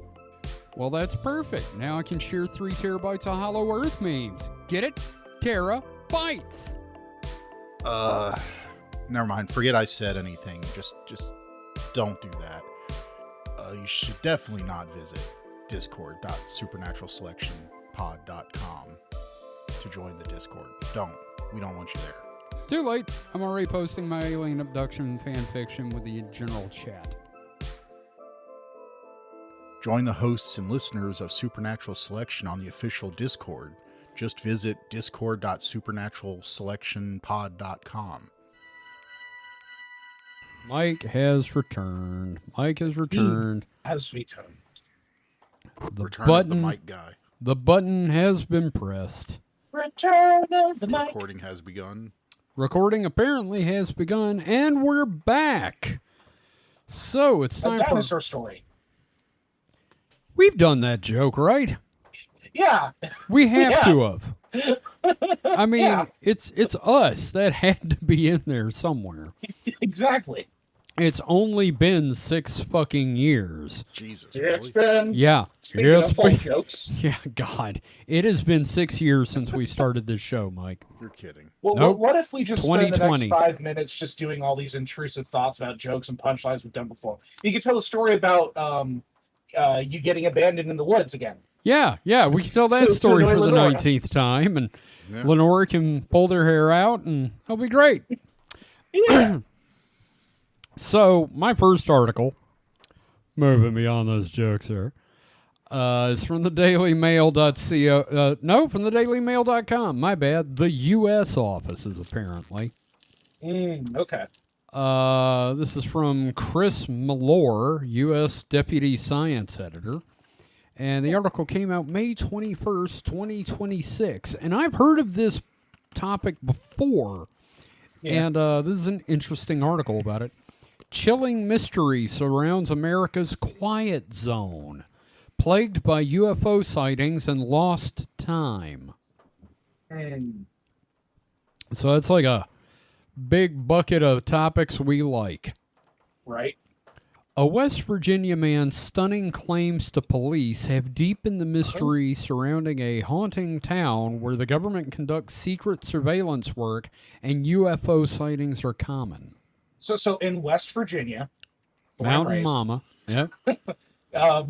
Well, that's perfect. Now I can share 3 terabytes of Hollow Earth memes. Get it? Terabytes. Never mind. Forget I said anything. Just don't do that. You should definitely not visit discord.supernaturalselectionpod.com to join the Discord. Don't. We don't want you there. Too late. I'm already posting my alien abduction fan fiction with the general chat. Join the hosts and listeners of Supernatural Selection on the official Discord. Just visit discord.supernaturalselectionpod.com. Mike has returned. Has returned. The Return button, of the mic guy. The button has been pressed. Return of the mic. Recording has begun. Recording apparently has begun, and we're back. So it's time a dinosaur story. We've done that joke, right? Yeah. We have to have. I mean, Yeah. it's us. That had to be in there somewhere. Exactly. It's only been 6 fucking years. Jesus, It's really? been. Yeah. Speaking of full jokes. Yeah, God. It has been 6 years since we started this show, Mike. You're kidding. Well, Nope. what if we just spend the next 2020. 5 minutes just doing all these intrusive thoughts about jokes and punchlines we've done before? You could tell a story about you getting abandoned in the woods again. Yeah, we can tell that To story annoy for the Lenora. 19th time, and Yeah. Lenora can pull their hair out, and it'll be great. Yeah. So, my first article, moving beyond those jokes here, is from the dailymail.co. No, from the dailymail.com. My bad. The U.S. offices, apparently. Okay. This is from Chris Malore, U.S. Deputy Science Editor. And the article came out May 21st, 2026. And I've heard of this topic before. Yeah. And this is an interesting article about it. Chilling mystery surrounds America's quiet zone, plagued by UFO sightings and lost time. So it's like a big bucket of topics we like. Right. A West Virginia man's stunning claims to police have deepened the mystery surrounding a haunting town where the government conducts secret surveillance work and UFO sightings are common. So in West Virginia, where I'm Mountain raised, Mama. Yep.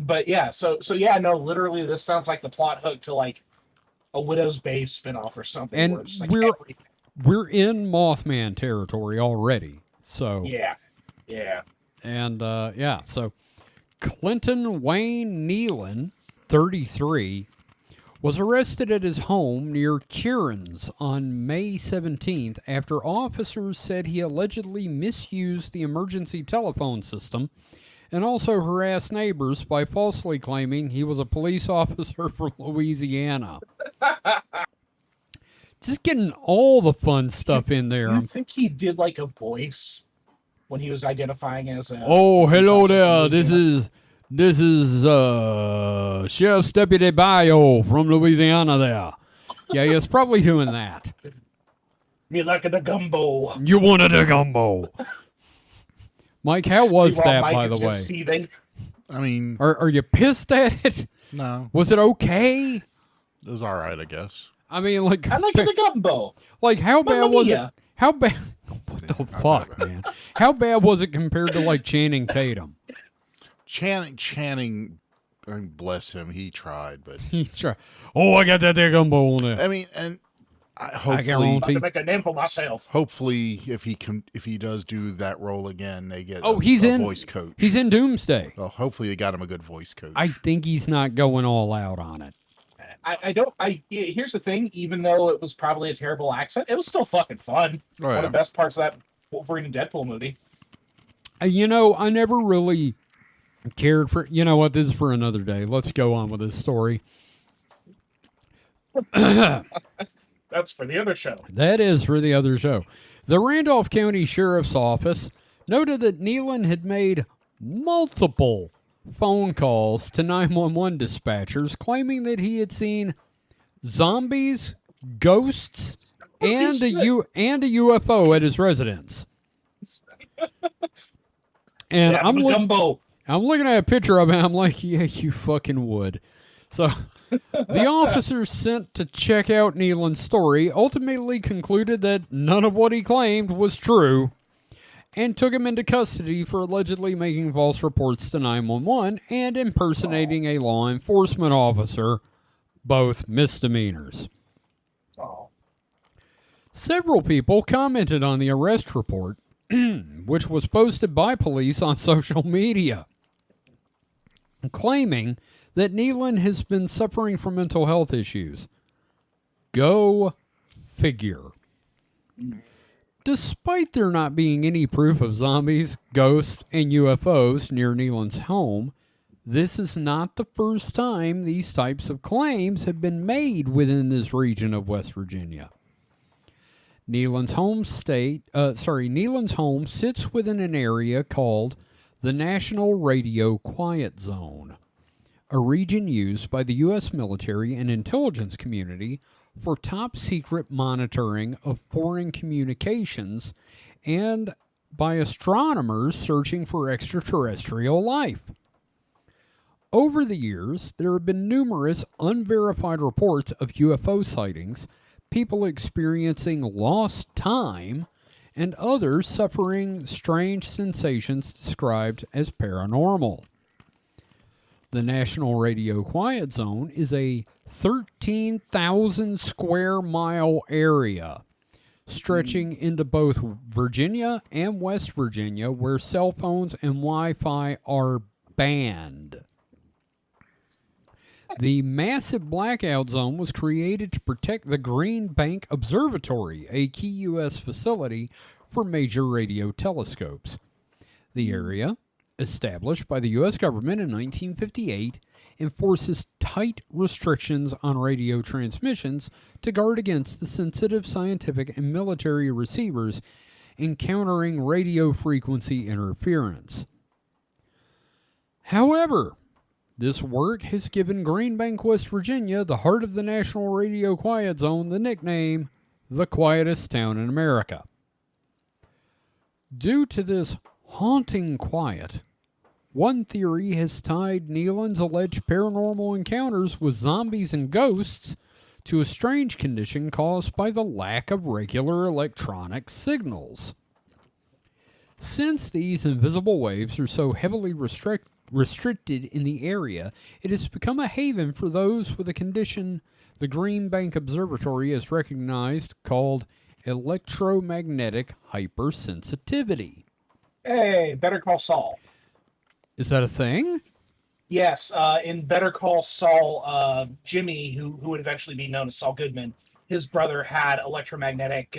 but yeah, so yeah, no, literally, this sounds like the plot hook to like a Widow's Bay spinoff or something. And where it's like we're everything. we're in Mothman territory already. So Yeah. And so Clinton Wayne Nealon, 33, was arrested at his home near Kieran's on May 17th after officers said he allegedly misused the emergency telephone system and also harassed neighbors by falsely claiming he was a police officer from Louisiana. Just getting all the fun stuff in there. You think he did like a voice when he was identifying as a... Oh, hello officer there. from Louisiana? This is Sheriff's Deputy Bio from Louisiana there. Yeah, he was probably doing that. Me like a gumbo. You wanted a gumbo. Mike, how was Meanwhile, that, Mike by is the just way? seething. I mean, Are you pissed at it? no, Was it okay? it was all right, I guess. I mean, like, I like a gumbo. Like, how bad Mamma was it? mia. How bad? What the fuck, man? How bad was it compared to, like, Channing Tatum? Channing, I mean, bless him, he tried, but He tried. Oh, I got that there gumbo on there. I mean, and guarantee- I'm to make a name for myself. hopefully, if he does do that role again, they get He's a in voice coach. He's in Doomsday. Well, hopefully, they got him a good voice coach. I think he's not going all out on it. Here's the thing, even though it was probably a terrible accent, it was still fucking fun. Oh, One yeah. of the best parts of that Wolverine and Deadpool movie. I never really cared for. You know what? This is for another day. Let's go on with this story. That's for the other show. That is for the other show. The Randolph County Sheriff's Office noted that Nealon had made multiple phone calls to 911 dispatchers claiming that he had seen zombies, ghosts, and a UFO at his residence. And I'm looking at a picture of him. I'm like, yeah, you fucking would. So the officers sent to check out Nealon's story ultimately concluded that none of what he claimed was true and took him into custody for allegedly making false reports to 911 and impersonating a law enforcement officer, both misdemeanors. Several people commented on the arrest report, which was posted by police on social media, claiming that Nealon has been suffering from mental health issues. Go figure. Despite there not being any proof of zombies, ghosts, and UFOs near Nealon's home, this is not the first time these types of claims have been made within this region of West Virginia. Nealon's home sits within an area called the National Radio Quiet Zone, a region used by the U.S. military and intelligence community for top-secret monitoring of foreign communications and by astronomers searching for extraterrestrial life. Over the years, there have been numerous unverified reports of UFO sightings, people experiencing lost time, and others suffering strange sensations described as paranormal. The National Radio Quiet Zone is a 13,000 square mile area stretching into both Virginia and West Virginia where cell phones and Wi-Fi are banned. The massive blackout zone was created to protect the Green Bank Observatory, a key U.S. facility for major radio telescopes. The area, established by the U.S. government in 1958, enforces tight restrictions on radio transmissions to guard against the sensitive scientific and military receivers encountering radio frequency interference. However, this work has given Green Bank, West Virginia, the heart of the National Radio Quiet Zone, the nickname, the quietest town in America. Due to this haunting quiet, one theory has tied Nealon's alleged paranormal encounters with zombies and ghosts to a strange condition caused by the lack of regular electronic signals. Since these invisible waves are so heavily restricted in the area, it has become a haven for those with a condition the Green Bank Observatory has recognized called electromagnetic hypersensitivity. Hey, Better Call Saul. Is that a thing? Yes, in Better Call Saul, Jimmy, who would eventually be known as Saul Goodman, his brother had electromagnetic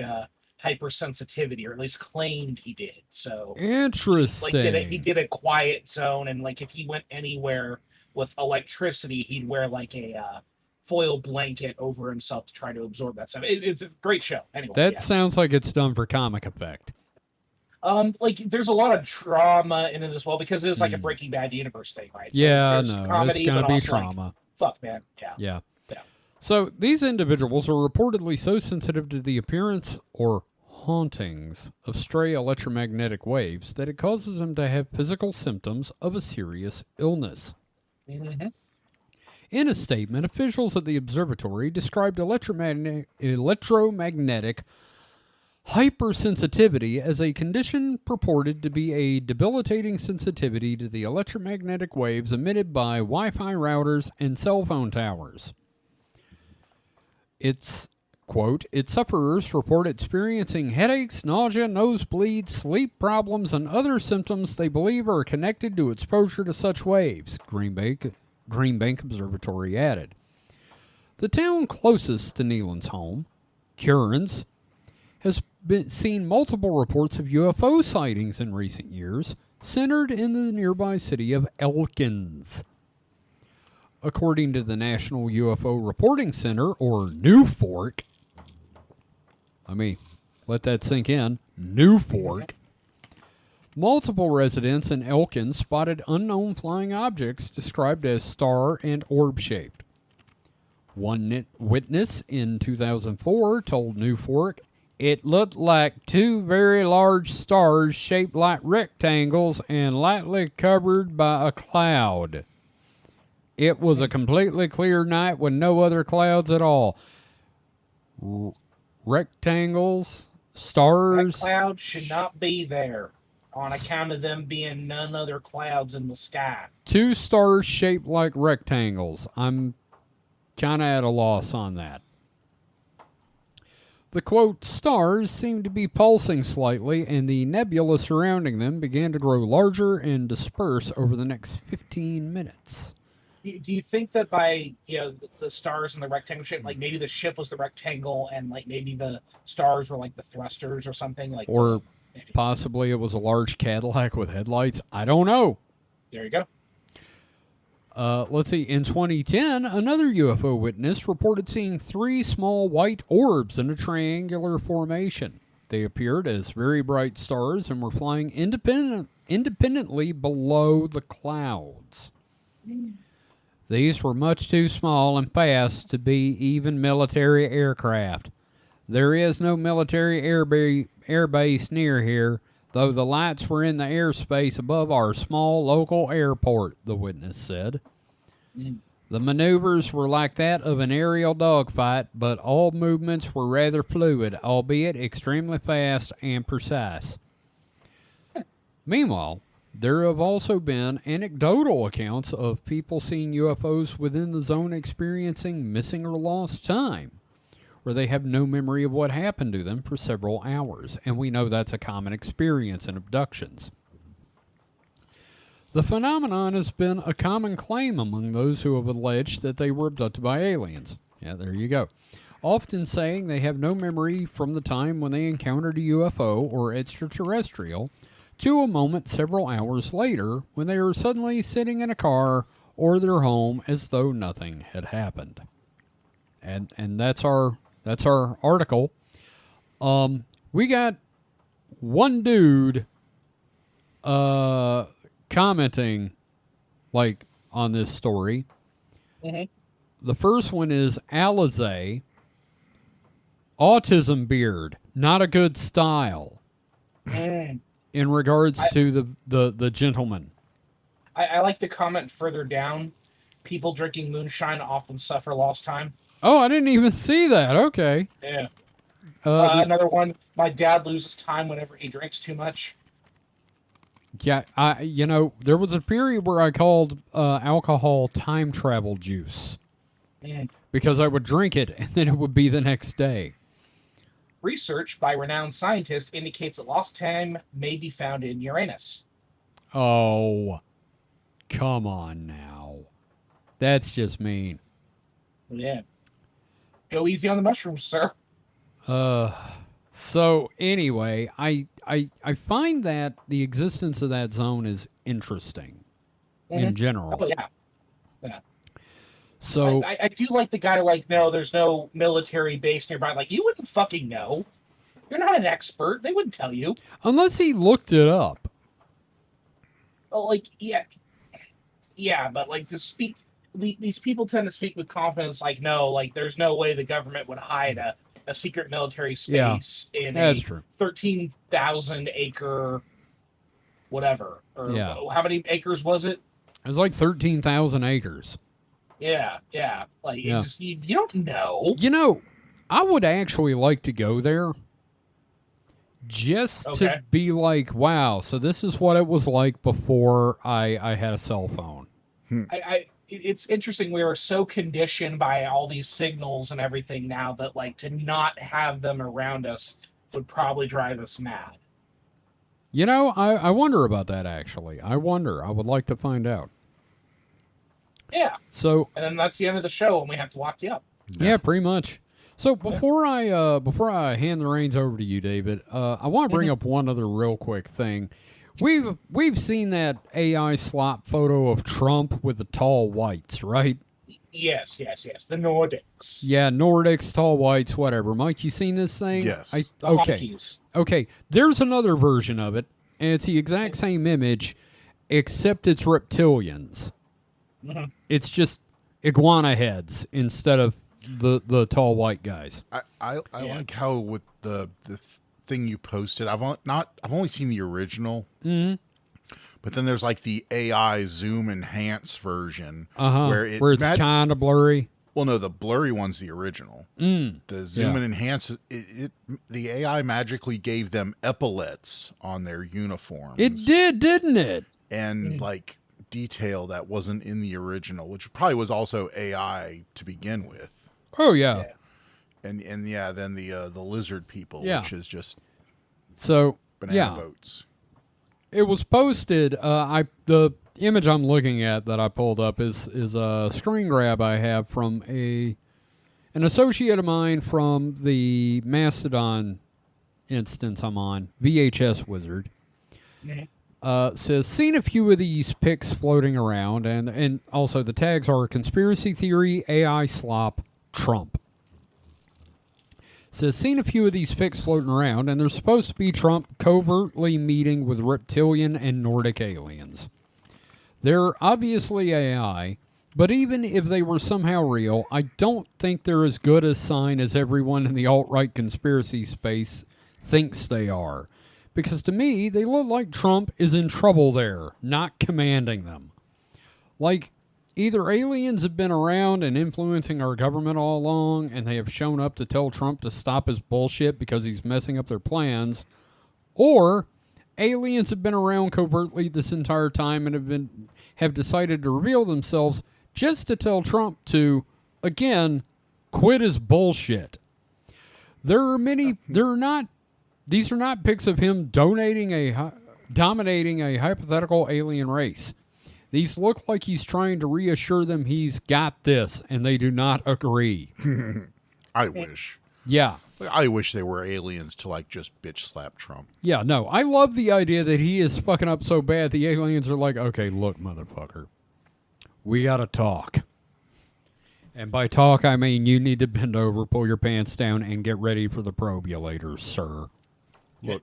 hypersensitivity, or at least claimed he did. So interesting. He did a quiet zone, and like if he went anywhere with electricity, he'd wear like a foil blanket over himself to try to absorb that stuff. It's a great show. Anyway, that sounds like it's done for comic effect. Like there's a lot of drama in it as well because it's like a Breaking Bad universe thing, right? So yeah, there's no, comedy, it's gonna be also, trauma. Like, fuck, man. Yeah. So these individuals are reportedly so sensitive to the appearance or hauntings of stray electromagnetic waves that it causes them to have physical symptoms of a serious illness. Mm-hmm. In a statement, officials at the observatory described electromagnetic hypersensitivity as a condition purported to be a debilitating sensitivity to the electromagnetic waves emitted by Wi-Fi routers and cell phone towers. Its sufferers report experiencing headaches, nausea, nosebleeds, sleep problems, and other symptoms they believe are connected to exposure to such waves, Green Bank Observatory added. The town closest to Nealon's home, Currens, has seen multiple reports of UFO sightings in recent years, centered in the nearby city of Elkins. According to the National UFO Reporting Center, or NUFORC, let that sink in, NUFORC, multiple residents in Elkins spotted unknown flying objects described as star and orb-shaped. One witness in 2004 told NUFORC it looked like two very large stars shaped like rectangles and lightly covered by a cloud. It was a completely clear night with no other clouds at all. Rectangles, stars. That cloud should not be there on account of them being none other clouds in the sky. Two stars shaped like rectangles. I'm kind of at a loss on that. The, quote, stars seemed to be pulsing slightly, and the nebula surrounding them began to grow larger and disperse over the next 15 minutes. Do you think that by, the stars and the rectangle shape, like maybe the ship was the rectangle and like maybe the stars were like the thrusters or something? Or possibly it was a large Cadillac with headlights. I don't know. There you go. Let's see. In 2010, another UFO witness reported seeing three small white orbs in a triangular formation. They appeared as very bright stars and were flying independently below the clouds. These were much too small and fast to be even military aircraft. There is no military airbase near here, though the lights were in the airspace above our small local airport, the witness said. The maneuvers were like that of an aerial dogfight, but all movements were rather fluid, albeit extremely fast and precise. Meanwhile, there have also been anecdotal accounts of people seeing UFOs within the zone experiencing missing or lost time, where they have no memory of what happened to them for several hours, and we know that's a common experience in abductions. The phenomenon has been a common claim among those who have alleged that they were abducted by aliens. Yeah, there you go. Often saying they have no memory from the time when they encountered a UFO or extraterrestrial, to a moment several hours later when they are suddenly sitting in a car or their home as though nothing had happened. And that's our article. We got one dude commenting on this story. Mm-hmm. The first one is Alizé. Autism beard, not a good style. In regards to the gentleman. I like to comment further down. People drinking moonshine often suffer lost time. Oh, I didn't even see that. Okay. Yeah. Another one. My dad loses time whenever he drinks too much. Yeah, there was a period where I called alcohol time travel juice. Because I would drink it and then it would be the next day. Research by renowned scientists indicates that lost time may be found in Uranus. Oh, come on now. That's just mean. Yeah. Go easy on the mushrooms, sir. So anyway, I find that the existence of that zone is interesting in general. Oh, yeah. Yeah. So I do like the guy no, there's no military base nearby. You wouldn't fucking know. You're not an expert. They wouldn't tell you. Unless he looked it up. Oh, yeah, but to speak, these people tend to speak with confidence. No, there's no way the government would hide a secret military space in a 13,000 acre whatever. Or how many acres was it? It was 13,000 acres. Yeah. You don't know. I would actually like to go there just to be wow, so this is what it was like before I had a cell phone. It's interesting. We are so conditioned by all these signals and everything now that to not have them around us would probably drive us mad. I wonder about that, actually. I would like to find out. Yeah. So, and then that's the end of the show, and we have to lock you up. Yeah, pretty much. So before I hand the reins over to you, David, I want to bring up one other real quick thing. we've seen that AI slop photo of Trump with the tall whites, right? Yes. The Nordics. Yeah, Nordics, tall whites, whatever. Mike, you seen this thing? Yes. The honkies. Okay. There's another version of it, and it's the exact same image, except it's reptilians. Mm-hmm. It's just iguana heads instead of the tall white guys. I like how with the thing you posted, I've only seen the original. Mm-hmm. But then there's like the AI zoom enhance version where it's kind of blurry. Well, no, the blurry one's the original. The zoom and enhance, the AI magically gave them epaulets on their uniforms. It did, didn't it? And like detail that wasn't in the original, which probably was also AI to begin with. Oh yeah. And then the lizard people, which is just banana boats. It was posted. The image I'm looking at that I pulled up is a screen grab I have from an associate of mine from the Mastodon instance I'm on, VHS Wizard. Says, seen a few of these pics floating around, and also the tags are conspiracy theory, AI slop, Trump. Says, seen a few of these pics floating around, and there's supposed to be Trump covertly meeting with reptilian and Nordic aliens. They're obviously AI, but even if they were somehow real, I don't think they're as good a sign as everyone in the alt-right conspiracy space thinks they are. Because to me, they look like Trump is in trouble there, not commanding them. Like, either aliens have been around and influencing our government all along, and they have shown up to tell Trump to stop his bullshit because he's messing up their plans, or aliens have been around covertly this entire time and have decided to reveal themselves just to tell Trump to, again, quit his bullshit. These are not pics of him dominating dominating a hypothetical alien race. These look like he's trying to reassure them he's got this, and they do not agree. I wish. Yeah. I wish they were aliens to, like, just bitch slap Trump. Yeah, no. I love the idea that he is fucking up so bad the aliens are like, okay, look, motherfucker. We gotta talk. And by talk, I mean you need to bend over, pull your pants down, and get ready for the probulator, sir. Look,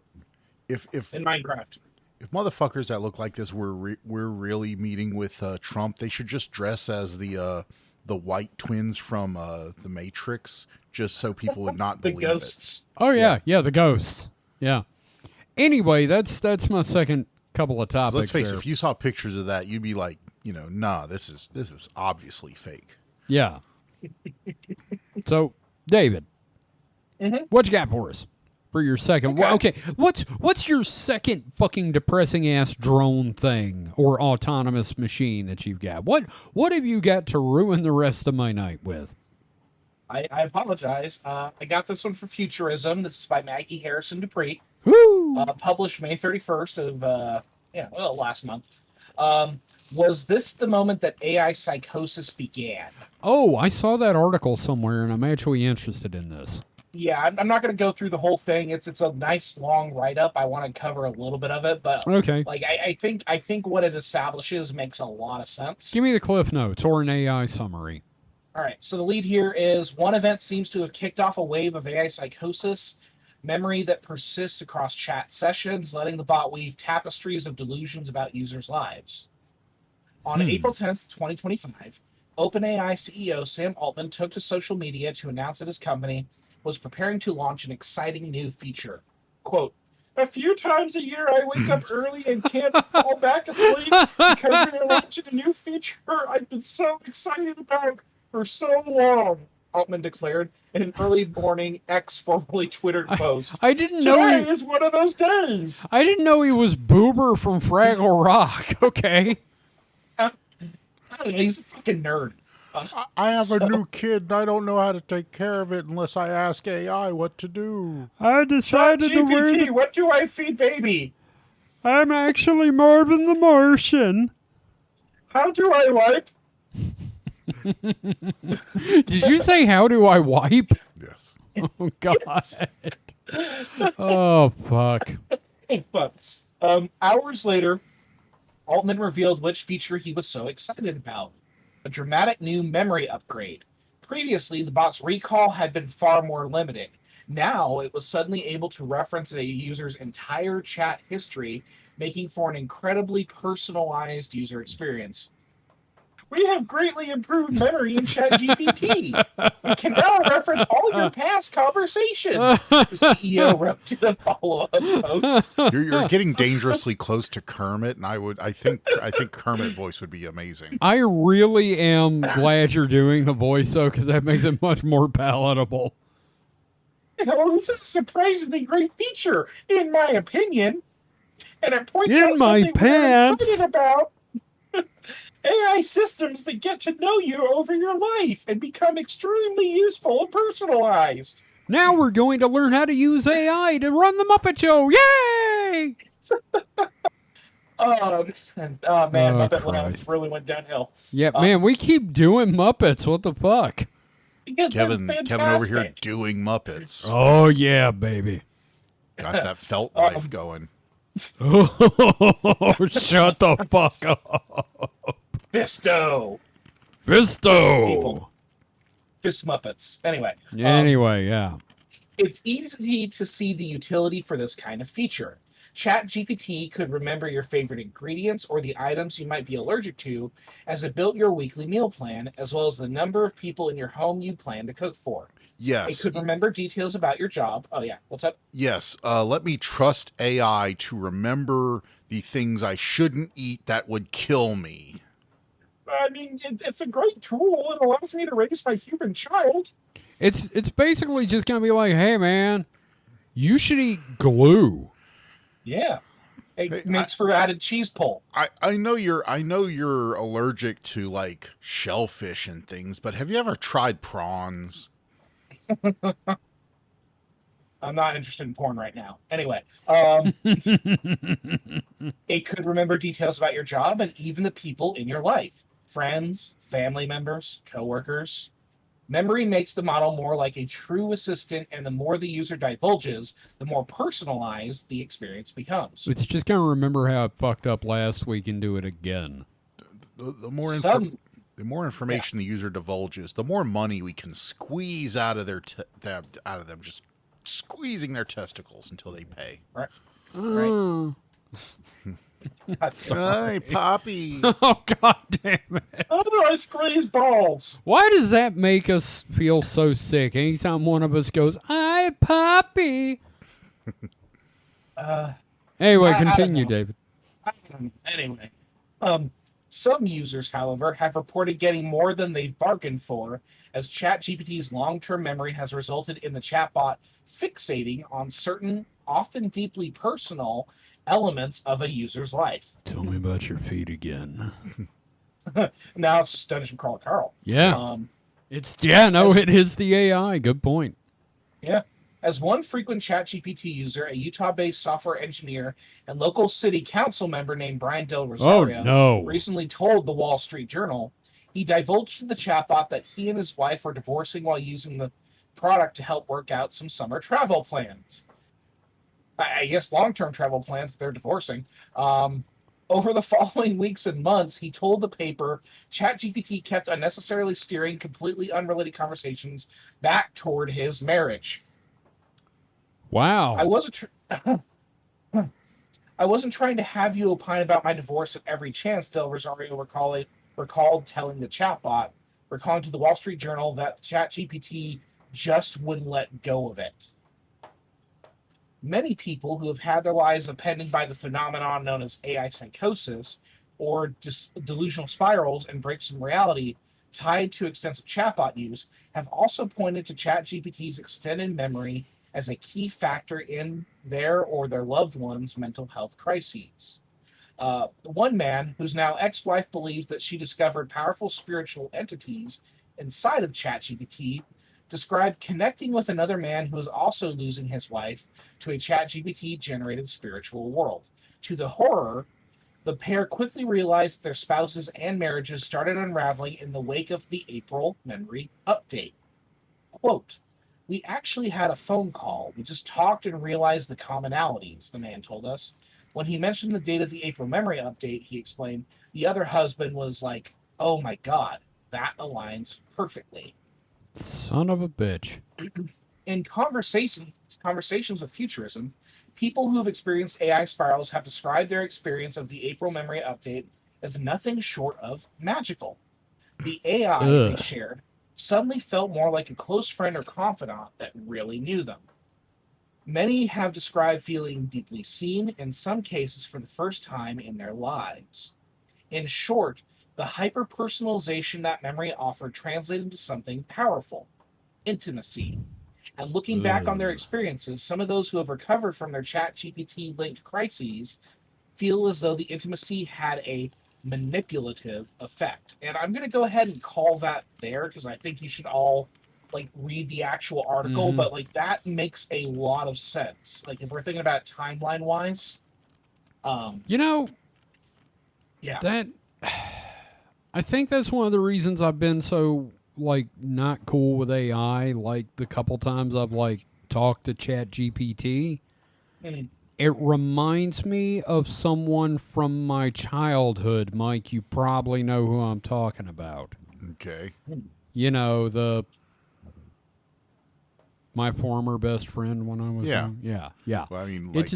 if in Minecraft. If motherfuckers that look like this were really meeting with Trump, they should just dress as the white twins from the Matrix, just so people would not believe ghosts. It. Oh yeah, the ghosts. Yeah. Anyway, that's my second couple of topics. Let's face there. it, if you saw pictures of that, you'd be like, nah, this is obviously fake. Yeah. So, David, what you got for us? For your second, okay. What's your second fucking depressing ass drone thing or autonomous machine that you've got? What have you got to ruin the rest of my night with? I apologize. I got this one for Futurism. This is by Maggie Harrison Dupree. Woo! Published May 31st of last month. Was this the moment that AI psychosis began? Oh, I saw that article somewhere, and I'm actually interested in this. Yeah, I'm not going to go through the whole thing. It's a nice long write-up. I want to cover a little bit of it, but okay. Like I think what it establishes makes a lot of sense. Give me the Cliff Notes or an AI summary. All right, so the lead here is one event seems to have kicked off a wave of AI psychosis, memory that persists across chat sessions, letting the bot weave tapestries of delusions about users' lives. On April 10th, 2025, OpenAI CEO Sam Altman took to social media to announce that his company was preparing to launch an exciting new feature. Quote, "A few times a year I wake up early and can't fall back asleep because we are launching a new feature I've been so excited about for so long," Altman declared in an early morning X, formerly Twitter post. I didn't know Today is one of those days. I didn't know he was Boober from Fraggle Rock. Okay. I don't know, he's a fucking nerd. I have a new kid, and I don't know how to take care of it unless I ask AI what to do. I decided to wear GPT, what do I feed baby? I'm actually Marvin the Martian. How do I wipe? Did you say, how do I wipe? Yes. Oh, God. Yes. Oh, fuck. Fuck. Hours later, Altman revealed which feature he was so excited about: a dramatic new memory upgrade. Previously, the bot's recall had been far more limited. Now, it was suddenly able to reference a user's entire chat history, making for an incredibly personalized user experience. We have greatly improved memory in ChatGPT. It can now reference all your past conversations, the CEO wrote to the follow-up post. You're getting dangerously close to Kermit, and I think Kermit voice would be amazing. I really am glad you're doing the voice, though, because that makes it much more palatable. This is a surprisingly great feature, in my opinion. And it points in out my something pants. we're excited about. AI systems that get to know you over your life and become extremely useful and personalized. Now we're going to learn how to use AI to run the Muppet Show. Yay! Man, Muppet Lounge really went downhill. Yeah, man, we keep doing Muppets. What the fuck? Kevin over here doing Muppets. Oh, yeah, baby. Got that felt life going. Oh, shut the fuck up. Fisto. Fist Muppets. Anyway. Yeah. It's easy to see the utility for this kind of feature. ChatGPT could remember your favorite ingredients or the items you might be allergic to as it built your weekly meal plan, as well as the number of people in your home you plan to cook for. Yes. It could remember details about your job. Oh, yeah. What's up? Yes. Let me trust AI to remember the things I shouldn't eat that would kill me. I mean, it's a great tool. It allows me to raise my human child. It's basically just going to be like, hey, man, you should eat glue. Yeah. It makes for added cheese pull. I know you're allergic to like shellfish and things, but have you ever tried prawns? I'm not interested in porn right now. Anyway, it could remember details about your job and even the people in your life. Friends, family members, coworkers. Memory makes the model more like a true assistant, and the more the user divulges, the more personalized the experience becomes. It's just going to remember how it fucked up last week and do it again. The more information the user divulges, the more money we can squeeze out of them, just squeezing their testicles until they pay. Right. Hi, Poppy. Oh, God damn it. How do I squeeze balls? Why does that make us feel so sick anytime one of us goes, "Hi, Poppy"? Anyway, continue, David. Anyway, some users, however, have reported getting more than they've bargained for, as ChatGPT's long-term memory has resulted in the chatbot fixating on certain, often deeply personal elements of a user's life. Tell me about your feet again. Now it's just Dungeon Crawl Carl. Yeah. It is the AI. Good point. Yeah. As one frequent ChatGPT user, a Utah-based software engineer and local city council member named Brian Del Rosario recently told the Wall Street Journal, he divulged to the chatbot that he and his wife were divorcing while using the product to help work out some summer travel plans. I guess long-term travel plans, they're divorcing. Over the following weeks and months, he told the paper, ChatGPT kept unnecessarily steering completely unrelated conversations back toward his marriage. Wow. I wasn't trying to have you opine about my divorce at every chance, Del Rosario recalled telling the chatbot, recalling to the Wall Street Journal that ChatGPT just wouldn't let go of it. Many people who have had their lives upended by the phenomenon known as AI psychosis or delusional spirals and breaks in reality tied to extensive chatbot use have also pointed to ChatGPT's extended memory as a key factor in their or their loved ones' mental health crises. One man, whose now ex-wife believes that she discovered powerful spiritual entities inside of ChatGPT, described connecting with another man who is also losing his wife to a ChatGPT-generated spiritual world. To the horror, the pair quickly realized their spouses and marriages started unraveling in the wake of the April memory update. Quote, "We actually had a phone call. We just talked and realized the commonalities," the man told us. When he mentioned the date of the April memory update, he explained, the other husband was like, oh my God, that aligns perfectly. Son of a bitch. In conversations with futurism, people who have experienced AI spirals have described their experience of the April memory update as nothing short of magical. The AI they shared suddenly felt more like a close friend or confidant that really knew them. Many have described feeling deeply seen, in some cases for the first time in their lives. In short, the hyper-personalization that memory offered translated into something powerful: intimacy. And looking back on their experiences, some of those who have recovered from their ChatGPT linked crises feel as though the intimacy had a manipulative effect. And I'm going to go ahead and call that there, because I think you should all like read the actual article, but like that makes a lot of sense. Like if we're thinking about it timeline wise, you know, yeah, that I think that's one of the reasons I've been so like not cool with AI. Like the couple times I've like talked to ChatGPT, it reminds me of someone from my childhood. Mike, you probably know who I'm talking about. Okay. You know, my former best friend when I was young. Yeah. Well, I mean, like,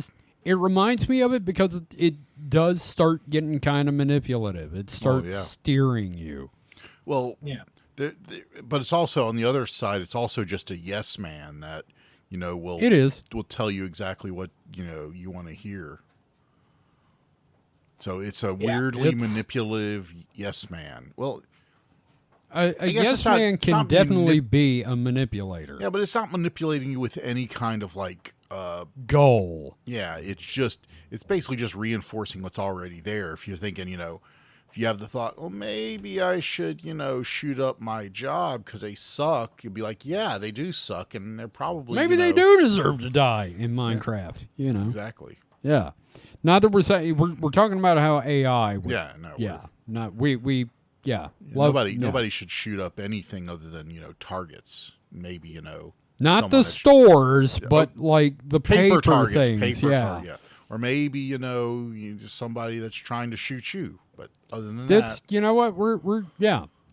it reminds me of it because it does start getting kind of manipulative. It starts steering you. Well, yeah. But it's also on the other side. It's also just a yes man that will tell you exactly what you want to hear. So it's a weirdly manipulative yes man. Well, a yes man can definitely be a manipulator. Yeah, but it's not manipulating you with any kind of like goal. Yeah, it's basically just reinforcing what's already there. If you're thinking, if you have the thought, well, maybe I should, shoot up my job because they suck, you'll be like, yeah, they do suck, and they're probably they do deserve to die in Minecraft. Exactly. Yeah. Not that we're saying we're talking about how AI. Nobody should shoot up anything other than targets. Maybe not the stores, but like the paper targets, things. Or maybe just somebody that's trying to shoot you. But other than that, you know what, we're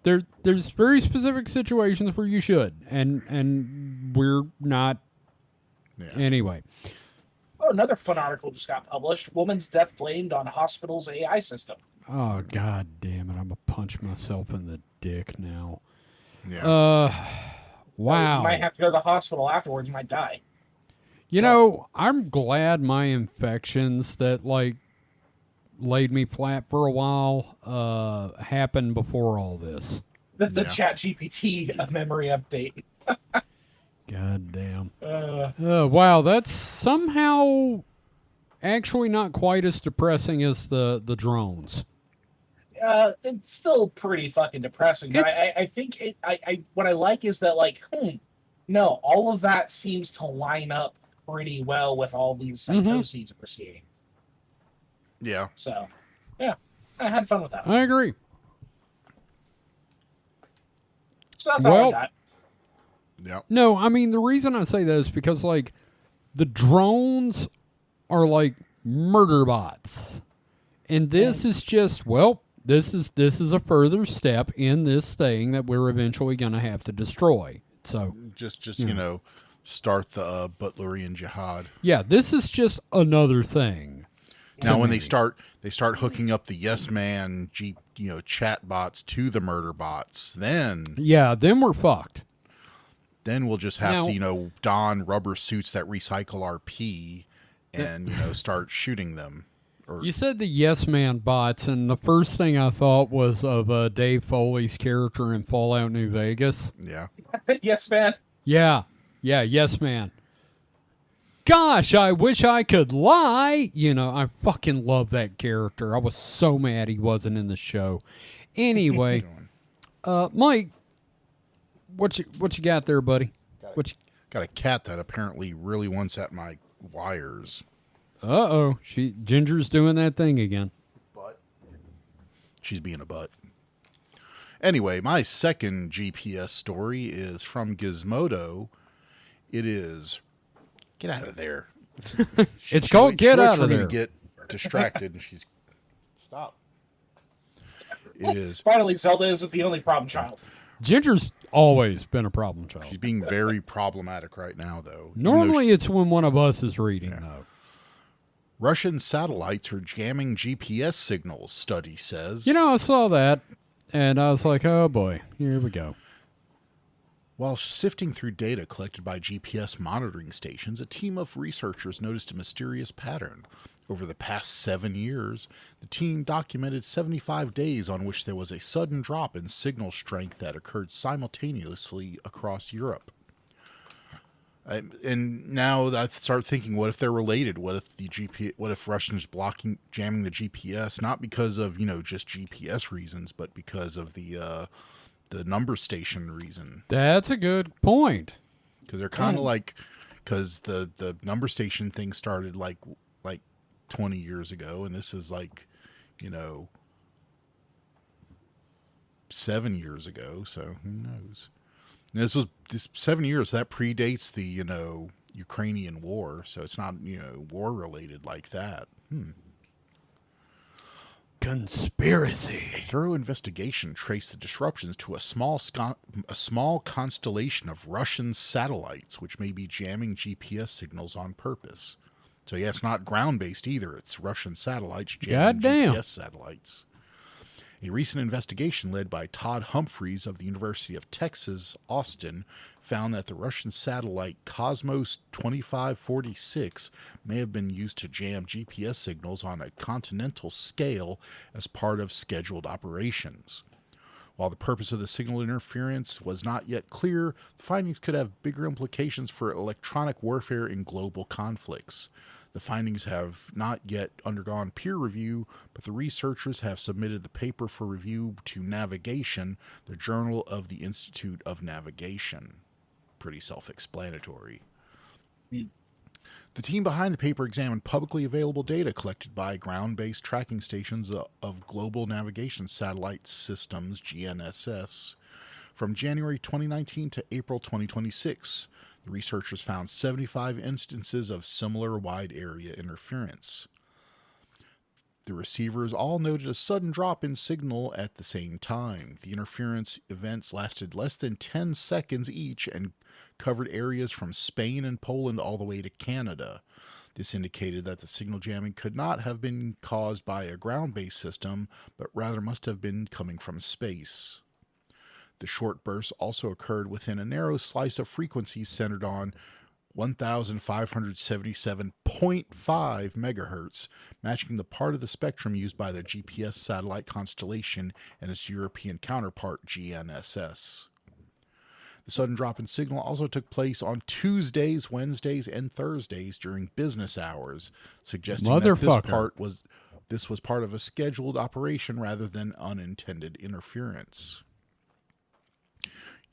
there's very specific situations where you should, and we're not. Yeah. Anyway. Oh, another fun article just got published. Woman's death blamed on hospital's AI system. Oh, God damn it. I'm going to punch myself in the dick now. Yeah. Wow. You might have to go to the hospital afterwards. You might die. I'm glad my infections that, like, laid me flat for a while happened before all this. The ChatGPT memory update. God damn. Wow, that's somehow actually not quite as depressing as the drones. It's still pretty fucking depressing. But I think what I like is that, like, no, all of that seems to line up pretty well with all these psychoses we're seeing. Yeah. So, yeah, I had fun with that. I agree. So that's all I got. Yep. No, I mean, the reason I say that is because, like, the drones are like murder bots. And this is just, this is a further step in this thing that we're eventually going to have to destroy. So just start the Butlerian jihad. Yeah, this is just another thing. Now, when they start hooking up the yes man chat bots to the murder bots, then we're fucked. Then we'll just have to, don rubber suits that recycle our pee and, start shooting them. You said the Yes Man bots, and the first thing I thought was of Dave Foley's character in Fallout New Vegas. Yeah. Yes Man. Yeah, Yes Man. Gosh, I wish I could lie. I fucking love that character. I was so mad he wasn't in the show. Anyway, Mike, what you got there, buddy? Got a cat that apparently really wants at my wires. Uh-oh. Ginger's doing that thing again. But she's being a butt. Anyway, my second GPS story is from Gizmodo. It is... Get out of there. It's called Get Out of There. distracted, and she's stop. It is. Finally, Zelda isn't the only problem child. Ginger's always been a problem child. She's being very problematic right now, though. Normally, it's when one of us is reading, though. Russian satellites are jamming GPS signals, study says. I saw that, and I was like, oh boy, here we go. While sifting through data collected by GPS monitoring stations, a team of researchers noticed a mysterious pattern. Over the past 7 years, the team documented 75 days on which there was a sudden drop in signal strength that occurred simultaneously across Europe. And now I start thinking, what if they're related? What if Russians jamming the GPS, not because of, just GPS reasons, but because of the number station reason? That's a good point. Because they're kind of because the number station thing started like 20 years ago, and this is 7 years ago, so who knows? And this 7 years, that predates the, Ukrainian war, so it's not, war-related like that. Conspiracy. A thorough investigation traced the disruptions to a small constellation of Russian satellites, which may be jamming GPS signals on purpose. So yeah, it's not ground-based either. It's Russian satellites jamming GPS satellites. A recent investigation led by Todd Humphreys of the University of Texas, Austin, found that the Russian satellite Cosmos 2546 may have been used to jam GPS signals on a continental scale as part of scheduled operations. While the purpose of the signal interference was not yet clear, the findings could have bigger implications for electronic warfare in global conflicts. The findings have not yet undergone peer review, but the researchers have submitted the paper for review to Navigation, the Journal of the Institute of Navigation. Pretty self-explanatory. The team behind the paper examined publicly available data collected by ground-based tracking stations of Global Navigation Satellite Systems, GNSS, from January 2019 to April 2026. The researchers found 75 instances of similar wide-area interference. The receivers all noted a sudden drop in signal at the same time. The interference events lasted less than 10 seconds each and covered areas from Spain and Poland all the way to Canada. This indicated that the signal jamming could not have been caused by a ground-based system, but rather must have been coming from space. The short bursts also occurred within a narrow slice of frequencies centered on 1,577.5 megahertz, matching the part of the spectrum used by the GPS satellite constellation and its European counterpart, GNSS. The sudden drop in signal also took place on Tuesdays, Wednesdays, and Thursdays during business hours, suggesting that this was part of a scheduled operation rather than unintended interference.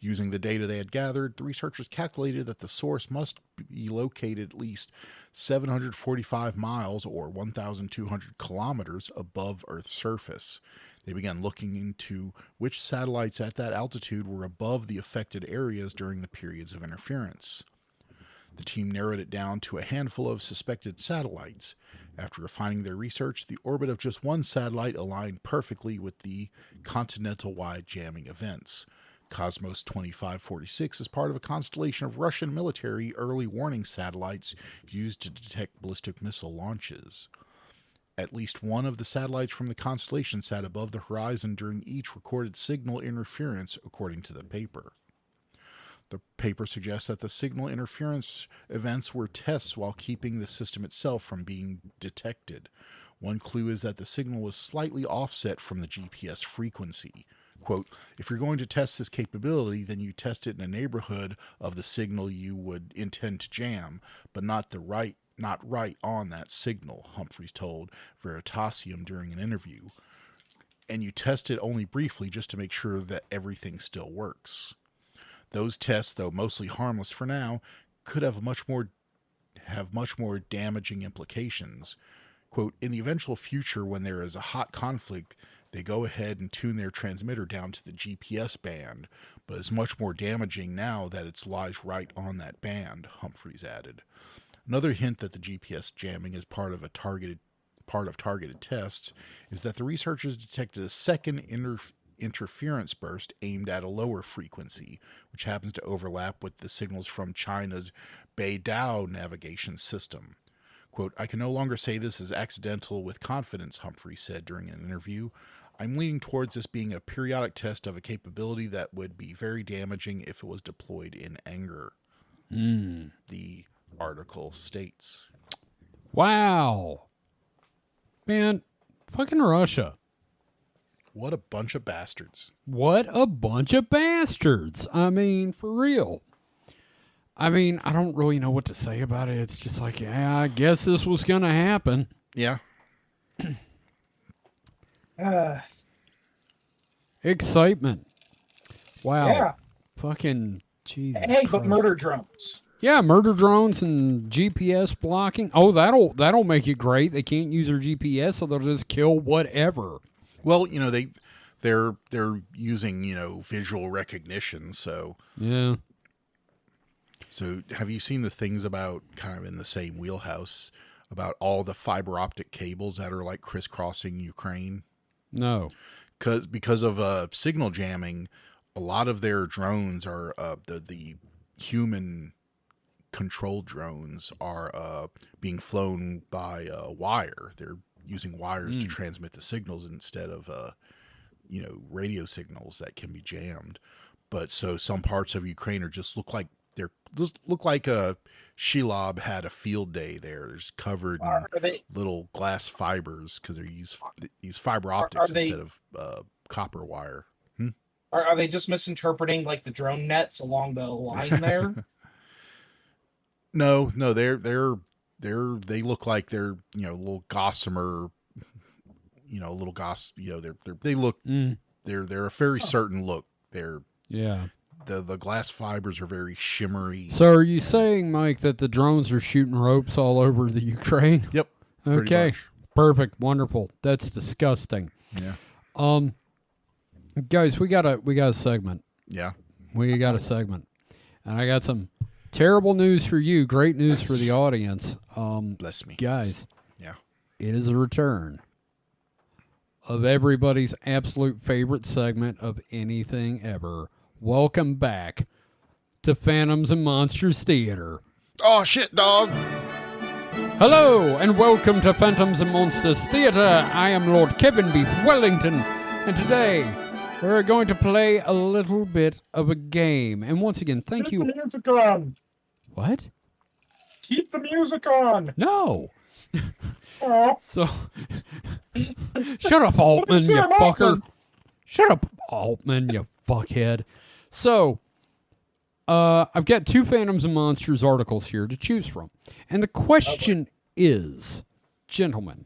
Using the data they had gathered, the researchers calculated that the source must be located at least 745 miles or 1,200 kilometers above Earth's surface. They began looking into which satellites at that altitude were above the affected areas during the periods of interference. The team narrowed it down to a handful of suspected satellites. After refining their research, the orbit of just one satellite aligned perfectly with the continental-wide jamming events. Cosmos 2546 is part of a constellation of Russian military early warning satellites used to detect ballistic missile launches. At least one of the satellites from the constellation sat above the horizon during each recorded signal interference, according to the paper. The paper suggests that the signal interference events were tests while keeping the system itself from being detected. One clue is that the signal was slightly offset from the GPS frequency. Quote, if you're going to test this capability, then you test it in a neighborhood of the signal you would intend to jam, but not right on that signal, Humphreys told Veritasium during an interview. And you test it only briefly just to make sure that everything still works. Those tests, though mostly harmless for now, could have much more damaging implications. Quote, in the eventual future when there is a hot conflict, they go ahead and tune their transmitter down to the GPS band, but it's much more damaging now that it lies right on that band, Humphreys added. Another hint that the GPS jamming is part of part of targeted tests is that the researchers detected a second interference burst aimed at a lower frequency, which happens to overlap with the signals from China's Beidou navigation system. Quote, I can no longer say this is accidental with confidence, Humphrey said during an interview. I'm leaning towards this being a periodic test of a capability that would be very damaging if it was deployed in anger. The article states. Wow. Man, fucking Russia. What a bunch of bastards. What a bunch of bastards. I mean, for real. I mean, I don't really know what to say about it. It's just like, yeah, I guess this was going to happen. Yeah. Excitement. Wow. Yeah. Fucking Jesus Hey, Christ. but murder drones. Yeah, murder drones and GPS blocking. Oh, that'll make it great. They can't use their GPS, so they'll just kill whatever. Well, you know, they're using, you know, visual recognition, so Yeah. So have you seen the things about kind of in the same wheelhouse about all the fiber optic cables that are like crisscrossing Ukraine? No. Because of signal jamming, a lot of their drones are the human controlled drones are being flown by wire. They're using wires to transmit the signals instead of radio signals that can be jammed. But so some parts of Ukraine are just look like Shelob had a field day there. They're just covered in little glass fibers because they use fiber optics instead of copper wire. Are they just misinterpreting like the drone nets along the line there? No, they look like they're, you know, little gossamer, you know, little they look they're a very certain look. The glass fibers are very shimmery. So are you saying, Mike, that the drones are shooting ropes all over the Ukraine? Yep. Okay. Perfect. Wonderful. That's disgusting. Yeah. Guys, we got a segment. Yeah. We got a segment. And I got some terrible news for you, great news for the audience. Bless me. Guys. Yeah. It is a return of everybody's absolute favorite segment of anything ever. Welcome back to Phantoms and Monsters Theater. Oh, shit, dog. Hello, and welcome to Phantoms and Monsters Theater. I am Lord Kevin B. Wellington, and today we're going to play a little bit of a game. And once again, thank you. Keep the music on. What? Keep the music on. No. Oh. So, shut up, Altman, you fucker. Shut up, Altman, you fuckhead. So, I've got two Phantoms and Monsters articles here to choose from. And the question is, gentlemen,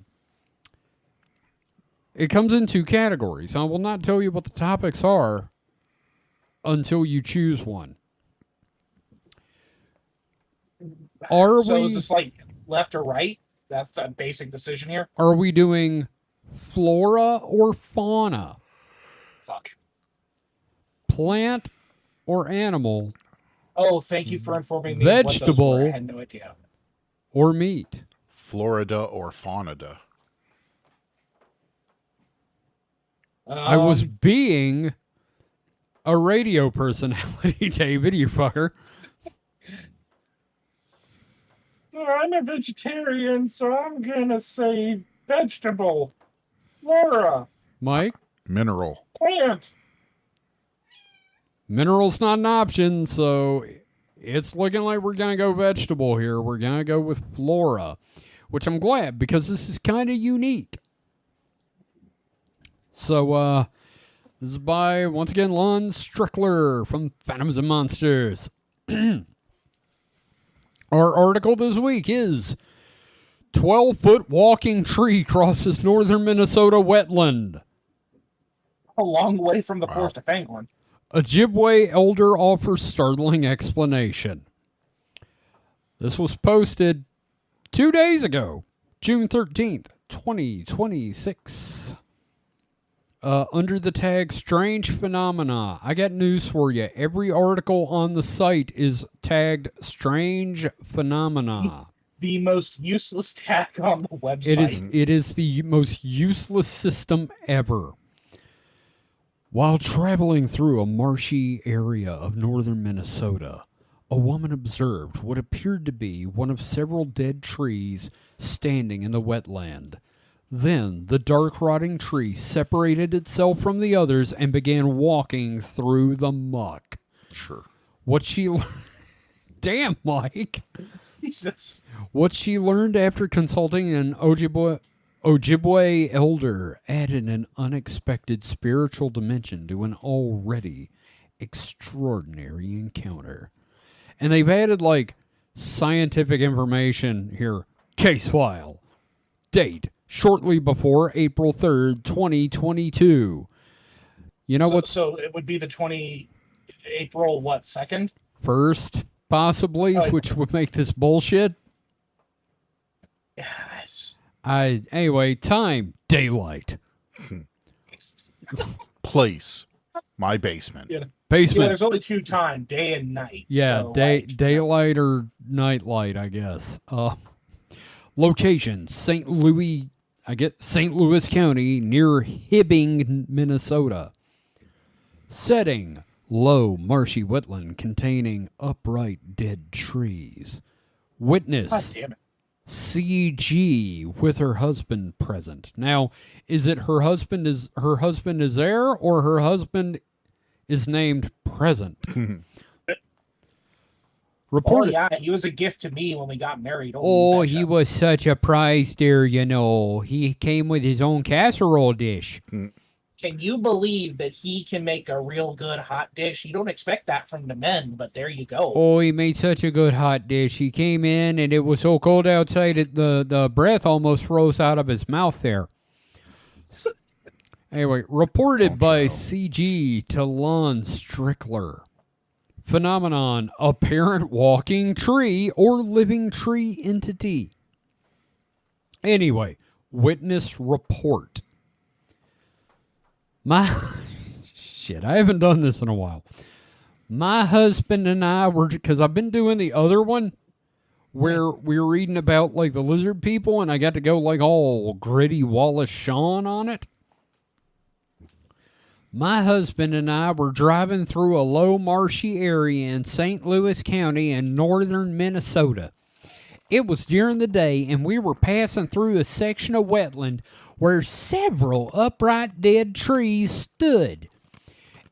it comes in two categories. I will not tell you what the topics are until you choose one. Is this like left or right? That's a basic decision here. Are we doing flora or fauna? Fuck. Plant or animal? Oh, thank you for informing me. Vegetable. What those were. I had no idea. Or meat? Florida or Faunada? I was being a radio personality, David, you fucker. I'm a vegetarian, so I'm gonna say vegetable. Flora. Mike? Mineral. Plant. Mineral's not an option, so it's looking like we're going to go vegetable here. We're going to go with flora, which I'm glad because this is kind of unique. So, this is by, once again, Lon Strickler from Phantoms and Monsters. Our article this week is 12-foot walking tree crosses northern Minnesota wetland. A long way from the forest of Fangorn. Ojibwe elder offers startling explanation. This was posted 2 days ago, June 13th, 2026. Under the tag Strange Phenomena. I got news for you. Every article on the site is tagged Strange Phenomena. the most useless tag on the website. It is the most useless system ever. While traveling through a marshy area of northern Minnesota, a woman observed what appeared to be one of several dead trees standing in the wetland. Then the dark rotting tree separated itself from the others and began walking through the muck. Sure. What she Damn, Mike. Jesus. What she learned after consulting an Ojibwe elder added an unexpected spiritual dimension to an already extraordinary encounter. And they've added, like, scientific information here. Case file. Date. Shortly before April 3rd, 2022. You know what? So it would be the April, what, 2nd? 1st, possibly, which would make this bullshit. Yes. Anyway, time. Daylight. Place. My basement. Yeah. Basement. Yeah, there's only 2 times, day and night. Yeah, so, daylight or nightlight, I guess. Location, St. Louis County, near Hibbing, Minnesota. Setting, low, marshy wetland containing upright dead trees. Witness, God damn it. CG with her husband present. Now, is it her husband is there, or her husband is named present? Oh, yeah, he was a gift to me when we got married. Oh, he was such a prize there, you know. He came with his own casserole dish. Can you believe that he can make a real good hot dish? You don't expect that from the men, but there you go. Oh, he made such a good hot dish. He came in, and it was so cold outside, the breath almost froze out of his mouth there. Anyway, reported by CG to Lon Strickler. Phenomenon, apparent walking tree or living tree entity. Anyway, witness report. Shit, I haven't done this in a while. My husband and I were, because I've been doing the other one where we were reading about, like, the lizard people, and I got to go, like, all gritty Wallace Shawn on it. My husband and I were driving through a low marshy area in St. Louis County in northern Minnesota. It was during the day, and we were passing through a section of wetland where several upright dead trees stood.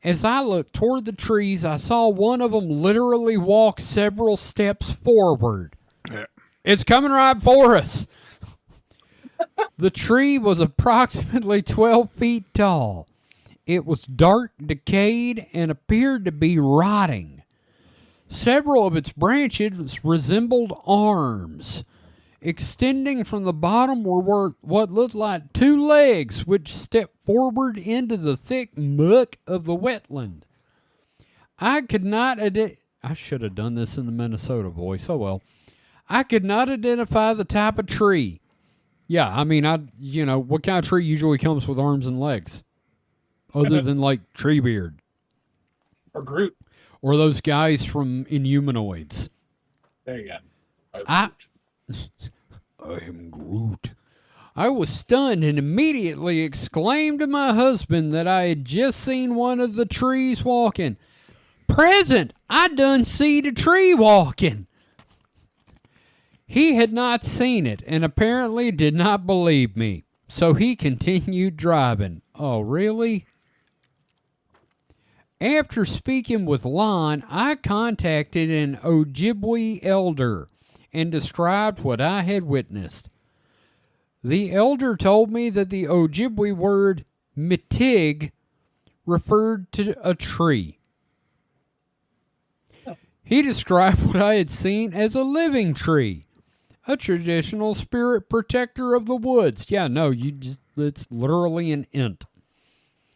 As I looked toward the trees, I saw one of them literally walk several steps forward. It's coming right for us. The tree was approximately 12 feet tall. It was dark, decayed, and appeared to be rotting. Several of its branches resembled arms. Extending from the bottom were what looked like 2 legs, which stepped forward into the thick muck of the wetland. I could not I should have done this in the Minnesota voice. Oh well. I could not identify the type of tree. Yeah, I mean, what kind of tree usually comes with arms and legs? Other than, like, Treebeard. Or Groot. Or those guys from Inhumanoids. There you go. I am Groot. I was stunned and immediately exclaimed to my husband that I had just seen one of the trees walking. Present! I done see the tree walking. He had not seen it and apparently did not believe me. So he continued driving. Oh, really? After speaking with Lon, I contacted an Ojibwe elder and described what I had witnessed. The elder told me that the Ojibwe word mitig referred to a tree. He described what I had seen as a living tree, a traditional spirit protector of the woods. Yeah, no, it's literally an ent.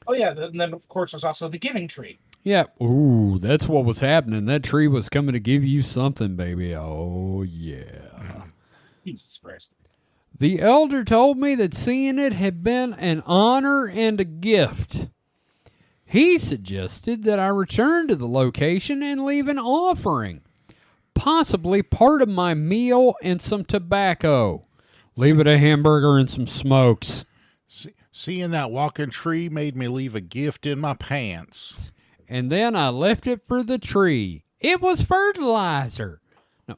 Oh, yeah, and then, of course, there's also the giving tree. Yeah, ooh, that's what was happening. That tree was coming to give you something, baby. Oh, yeah. Jesus Christ. The elder told me that seeing it had been an honor and a gift. He suggested that I return to the location and leave an offering. possibly part of my meal and some tobacco. Leave it a hamburger and some smokes. Seeing that walking tree made me leave a gift in my pants. And then I left it for the tree. It was fertilizer. No.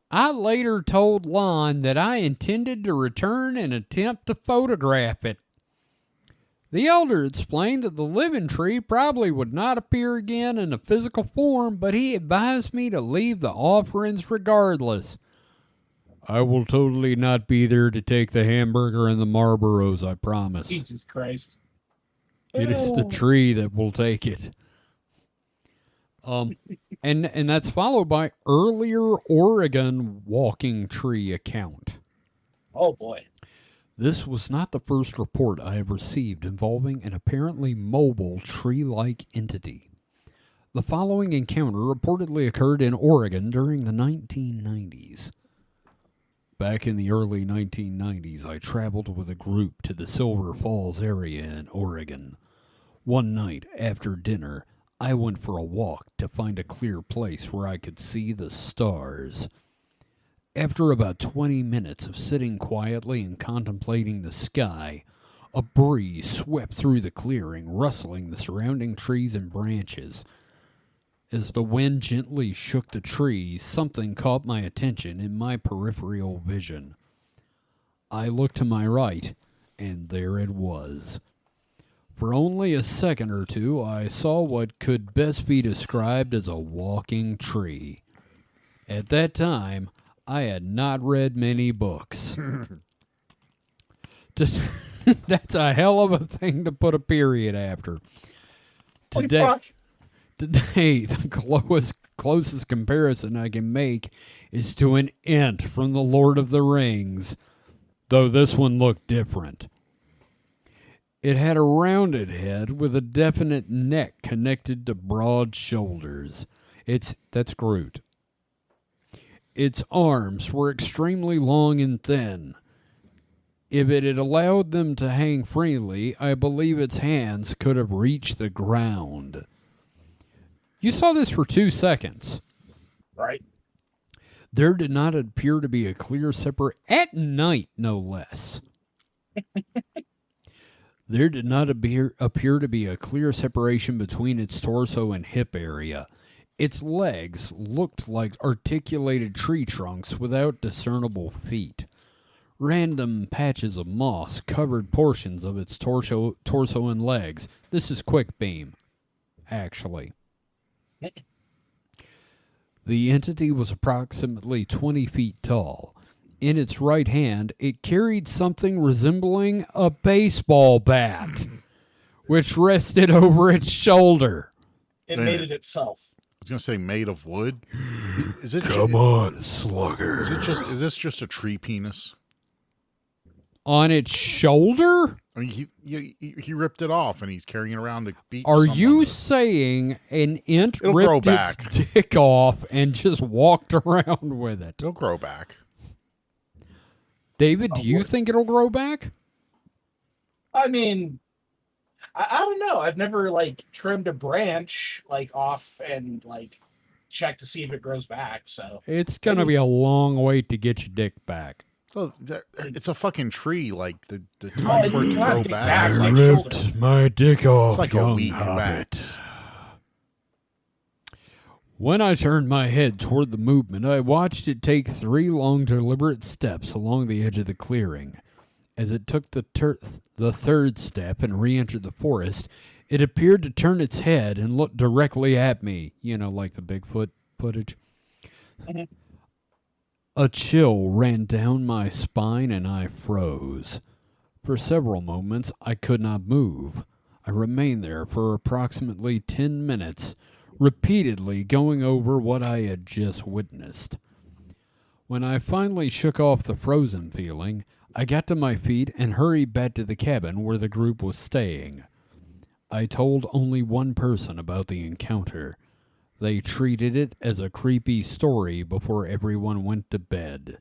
I later told Lon that I intended to return and attempt to photograph it. The elder explained that the living tree probably would not appear again in a physical form, but he advised me to leave the offerings regardless. I will totally not be there to take the hamburger and the Marlboros, I promise. Jesus Christ. It is the tree that will take it. And that's followed by earlier Oregon walking tree account. Oh, boy. This was not the first report I have received involving an apparently mobile tree-like entity. The following encounter reportedly occurred in Oregon during the 1990s. Back in the early 1990s, I traveled with a group to the Silver Falls area in Oregon. One night, after dinner, I went for a walk to find a clear place where I could see the stars. After about 20 minutes of sitting quietly and contemplating the sky, a breeze swept through the clearing, rustling the surrounding trees and branches. As the wind gently shook the trees, something caught my attention in my peripheral vision. I looked to my right, and there it was. For only a second or two, I saw what could best be described as a walking tree. At that time, I had not read many books. That's a hell of a thing to put a period after. Today, the closest comparison I can make is to an Ent from The Lord of the Rings, though this one looked different. It had a rounded head with a definite neck connected to broad shoulders. That's Groot. Its arms were extremely long and thin. If it had allowed them to hang freely, I believe its hands could have reached the ground. You saw this for 2 seconds. Right. There did not appear to be a clear at night, no less. There did not appear to be a clear separation between its torso and hip area. Its legs looked like articulated tree trunks without discernible feet. Random patches of moss covered portions of its torso and legs. This is quick beam, actually. The entity was approximately 20 feet tall. In its right hand, it carried something resembling a baseball bat, which rested over its shoulder. It made it itself. I was going to say made of wood. Come on, slugger. Is this just a tree penis? On its shoulder? I mean, he ripped it off and he's carrying it around to beat. Are you saying an Ent ripped its dick off and just walked around with it? It'll grow back. David, do you think it'll grow back? I mean, I don't know. I've never trimmed a branch off and checked to see if it grows back. So it's gonna be a long wait to get your dick back. Well, it's a fucking tree. The time for it to grow back. I ripped my dick off. It's like a week back. When I turned my head toward the movement, I watched it take 3 long, deliberate steps along the edge of the clearing. As it took the third step and re-entered the forest, it appeared to turn its head and look directly at me. You know, like the Bigfoot footage. Mm-hmm. A chill ran down my spine and I froze. For several moments, I could not move. I remained there for approximately 10 minutes, repeatedly going over what I had just witnessed. When I finally shook off the frozen feeling, I got to my feet and hurried back to the cabin where the group was staying. I told only one person about the encounter. They treated it as a creepy story before everyone went to bed.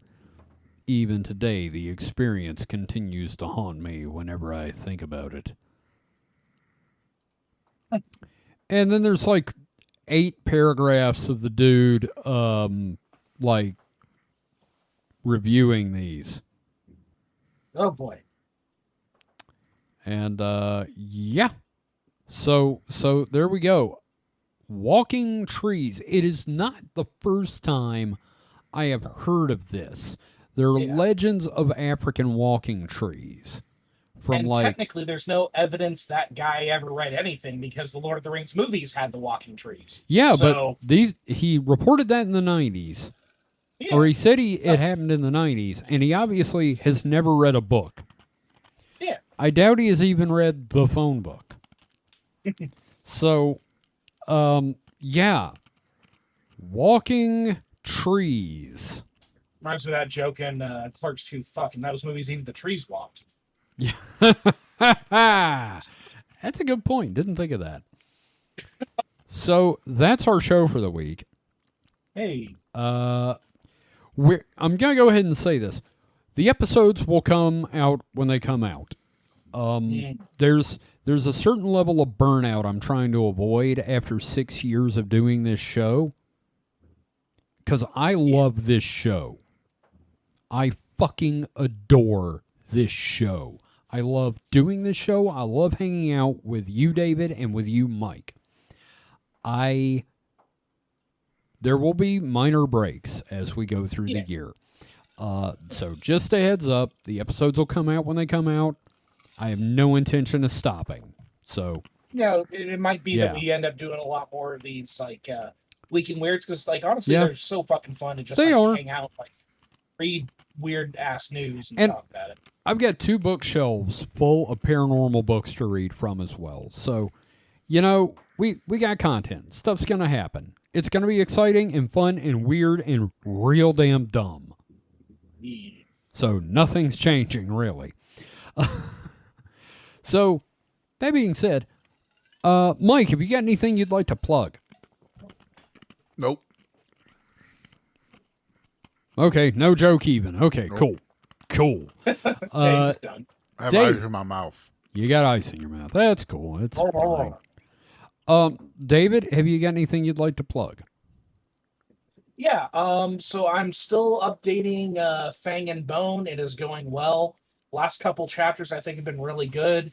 Even today, the experience continues to haunt me whenever I think about it. And then there's 8 paragraphs of the dude, like, reviewing these. Oh, boy. And, yeah. So there we go. Walking trees. It is not the first time I have heard of this. There are legends of African walking trees. And technically, there's no evidence that guy ever read anything because the Lord of the Rings movies had the walking trees. Yeah, so, but he reported that in the 90s. Yeah. Or he said it happened in the 90s, and he obviously has never read a book. Yeah. I doubt he has even read the phone book. So, yeah. Walking trees. Reminds me of that joke in Clerks 2. Fucking those movies, even the trees walked. Yeah. That's a good point. Didn't think of that. So that's our show for the week. Hey. I'm going to go ahead and say this. The episodes will come out when they come out. There's a certain level of burnout I'm trying to avoid after 6 years of doing this show. Because I love this show. I fucking adore this show. I love doing this show. I love hanging out with you, David, and with you, Mike. There will be minor breaks as we go through the year. So just a heads up, the episodes will come out when they come out. I have no intention of stopping. So it might be that we end up doing a lot more of these like Week in Weirds because like honestly they're so fucking fun to just hang out, like read weird ass news and talk about it. I've got 2 bookshelves full of paranormal books to read from as well. So, we got content. Stuff's going to happen. It's going to be exciting and fun and weird and real damn dumb. Yeah. So, nothing's changing, really. So, that being said, Mike, have you got anything you'd like to plug? Nope. Okay, no joke even. Okay, nope. Cool. Done. I have ice in my mouth. You got ice in your mouth. That's cool. It's fine. David, have you got anything you'd like to plug? Yeah. So I'm still updating Fang and Bone. It is going well. Last couple chapters I think have been really good.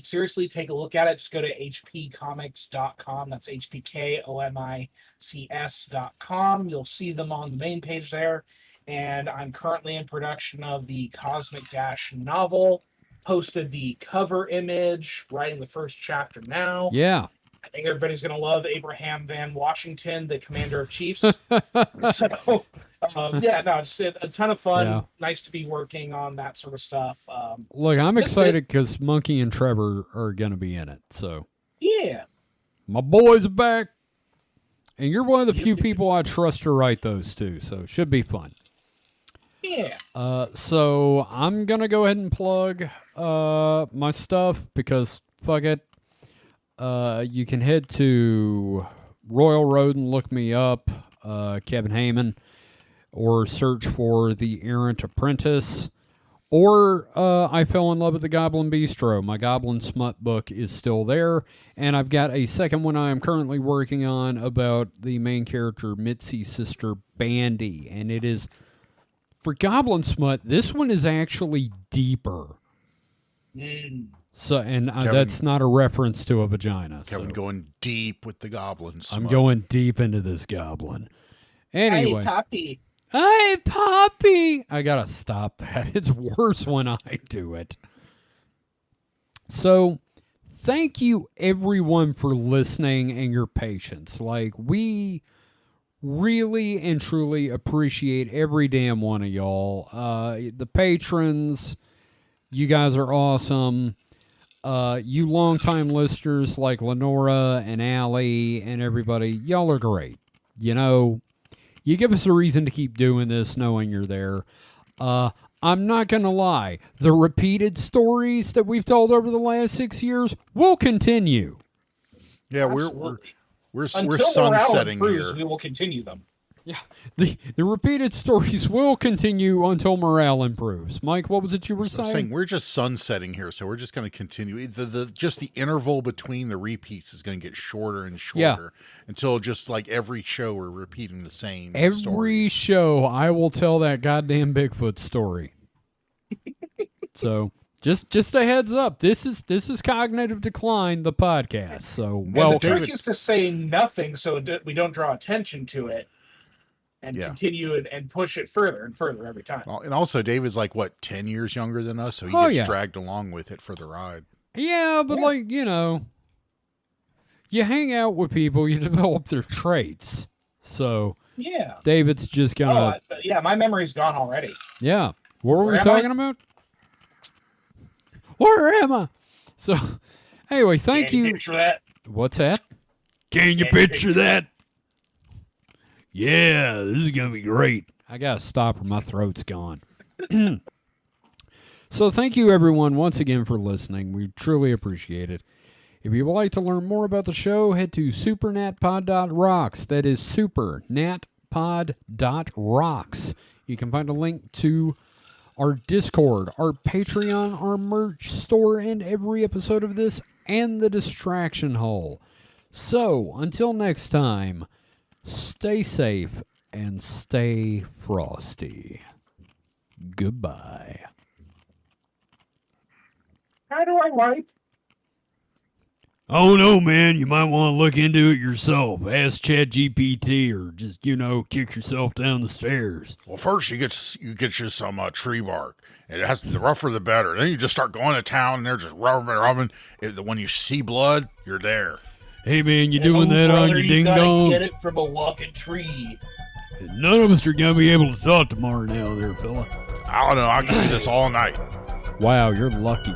Seriously, take a look at it. Just go to hpcomics.com. That's hpkomics.com. You'll see them on the main page there. And I'm currently in production of the Cosmic Dash novel. Posted the cover image, writing the first chapter now. Yeah. I think everybody's going to love Abraham Van Washington, the Commander of Chiefs. So, it's a ton of fun. Yeah. Nice to be working on that sort of stuff. Look, I'm excited because Monkey and Trevor are going to be in it. So yeah. My boys are back. And you're one of the few people I trust to write those too. So it should be fun. Yeah. So I'm going to go ahead and plug my stuff because fuck it. You can head to Royal Road and look me up, Kevin Heyman, or search for The Errant Apprentice, or I Fell in Love with the Goblin Bistro. My Goblin Smut book is still there, and I've got a second one I am currently working on about the main character, Mitzi's sister, Bandy, and it is, for Goblin Smut, this one is actually deeper. So, and that's not a reference to a vagina. Kevin going deep with the goblins. I'm going deep into this goblin. Anyway. Hey, Poppy. Hey, Poppy. I got to stop that. It's worse when I do it. So, thank you, everyone, for listening and your patience. Like, we really and truly appreciate every damn one of y'all. The patrons, you guys are awesome. You longtime listeners like Lenora and Allie and everybody, y'all are great. You give us a reason to keep doing this knowing you're there. I'm not going to lie. The repeated stories that we've told over the last 6 years will continue. Yeah, we're sunsetting here. We will continue them. Yeah, the repeated stories will continue until morale improves. Mike, what was it you were saying? We're just sunsetting here, so we're just going to continue. The interval between the repeats is going to get shorter and shorter until just like every show we're repeating the same. Every show, I will tell that goddamn Bigfoot story. So just a heads up. This is Cognitive Decline, the podcast. So the trick is to say nothing so we don't draw attention to it. And continue and push it further and further every time. And also, David's like, 10 years younger than us? So he gets dragged along with it for the ride. Yeah, but you hang out with people, you develop their traits. So, David's just going to... my memory's gone already. Yeah. What were we talking about? Where am I? So, anyway, thank you. Can you picture that? What's that? Can you picture that? Yeah, this is going to be great. I got to stop or my throat's gone. So thank you, everyone, once again for listening. We truly appreciate it. If you would like to learn more about the show, head to supernatpod.rocks. That is supernatpod.rocks. You can find a link to our Discord, our Patreon, our merch store, and every episode of this, and the Distraction Hole. So, until next time... stay safe and stay frosty. Goodbye. How do I wipe? Oh no, man. You might want to look into it yourself. Ask ChatGPT or just, kick yourself down the stairs. Well, first you get you some tree bark. It has the rougher the better. Then you just start going to town and they're just rubbing. When you see blood, you're there. Hey, man, you doing that on your ding-dong? Get it from a walking tree. None of us are going to be able to talk tomorrow now there, fella. I don't know. I can do this all night. Wow, you're lucky.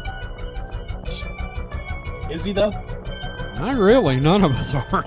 Is he, though? Not really. None of us are.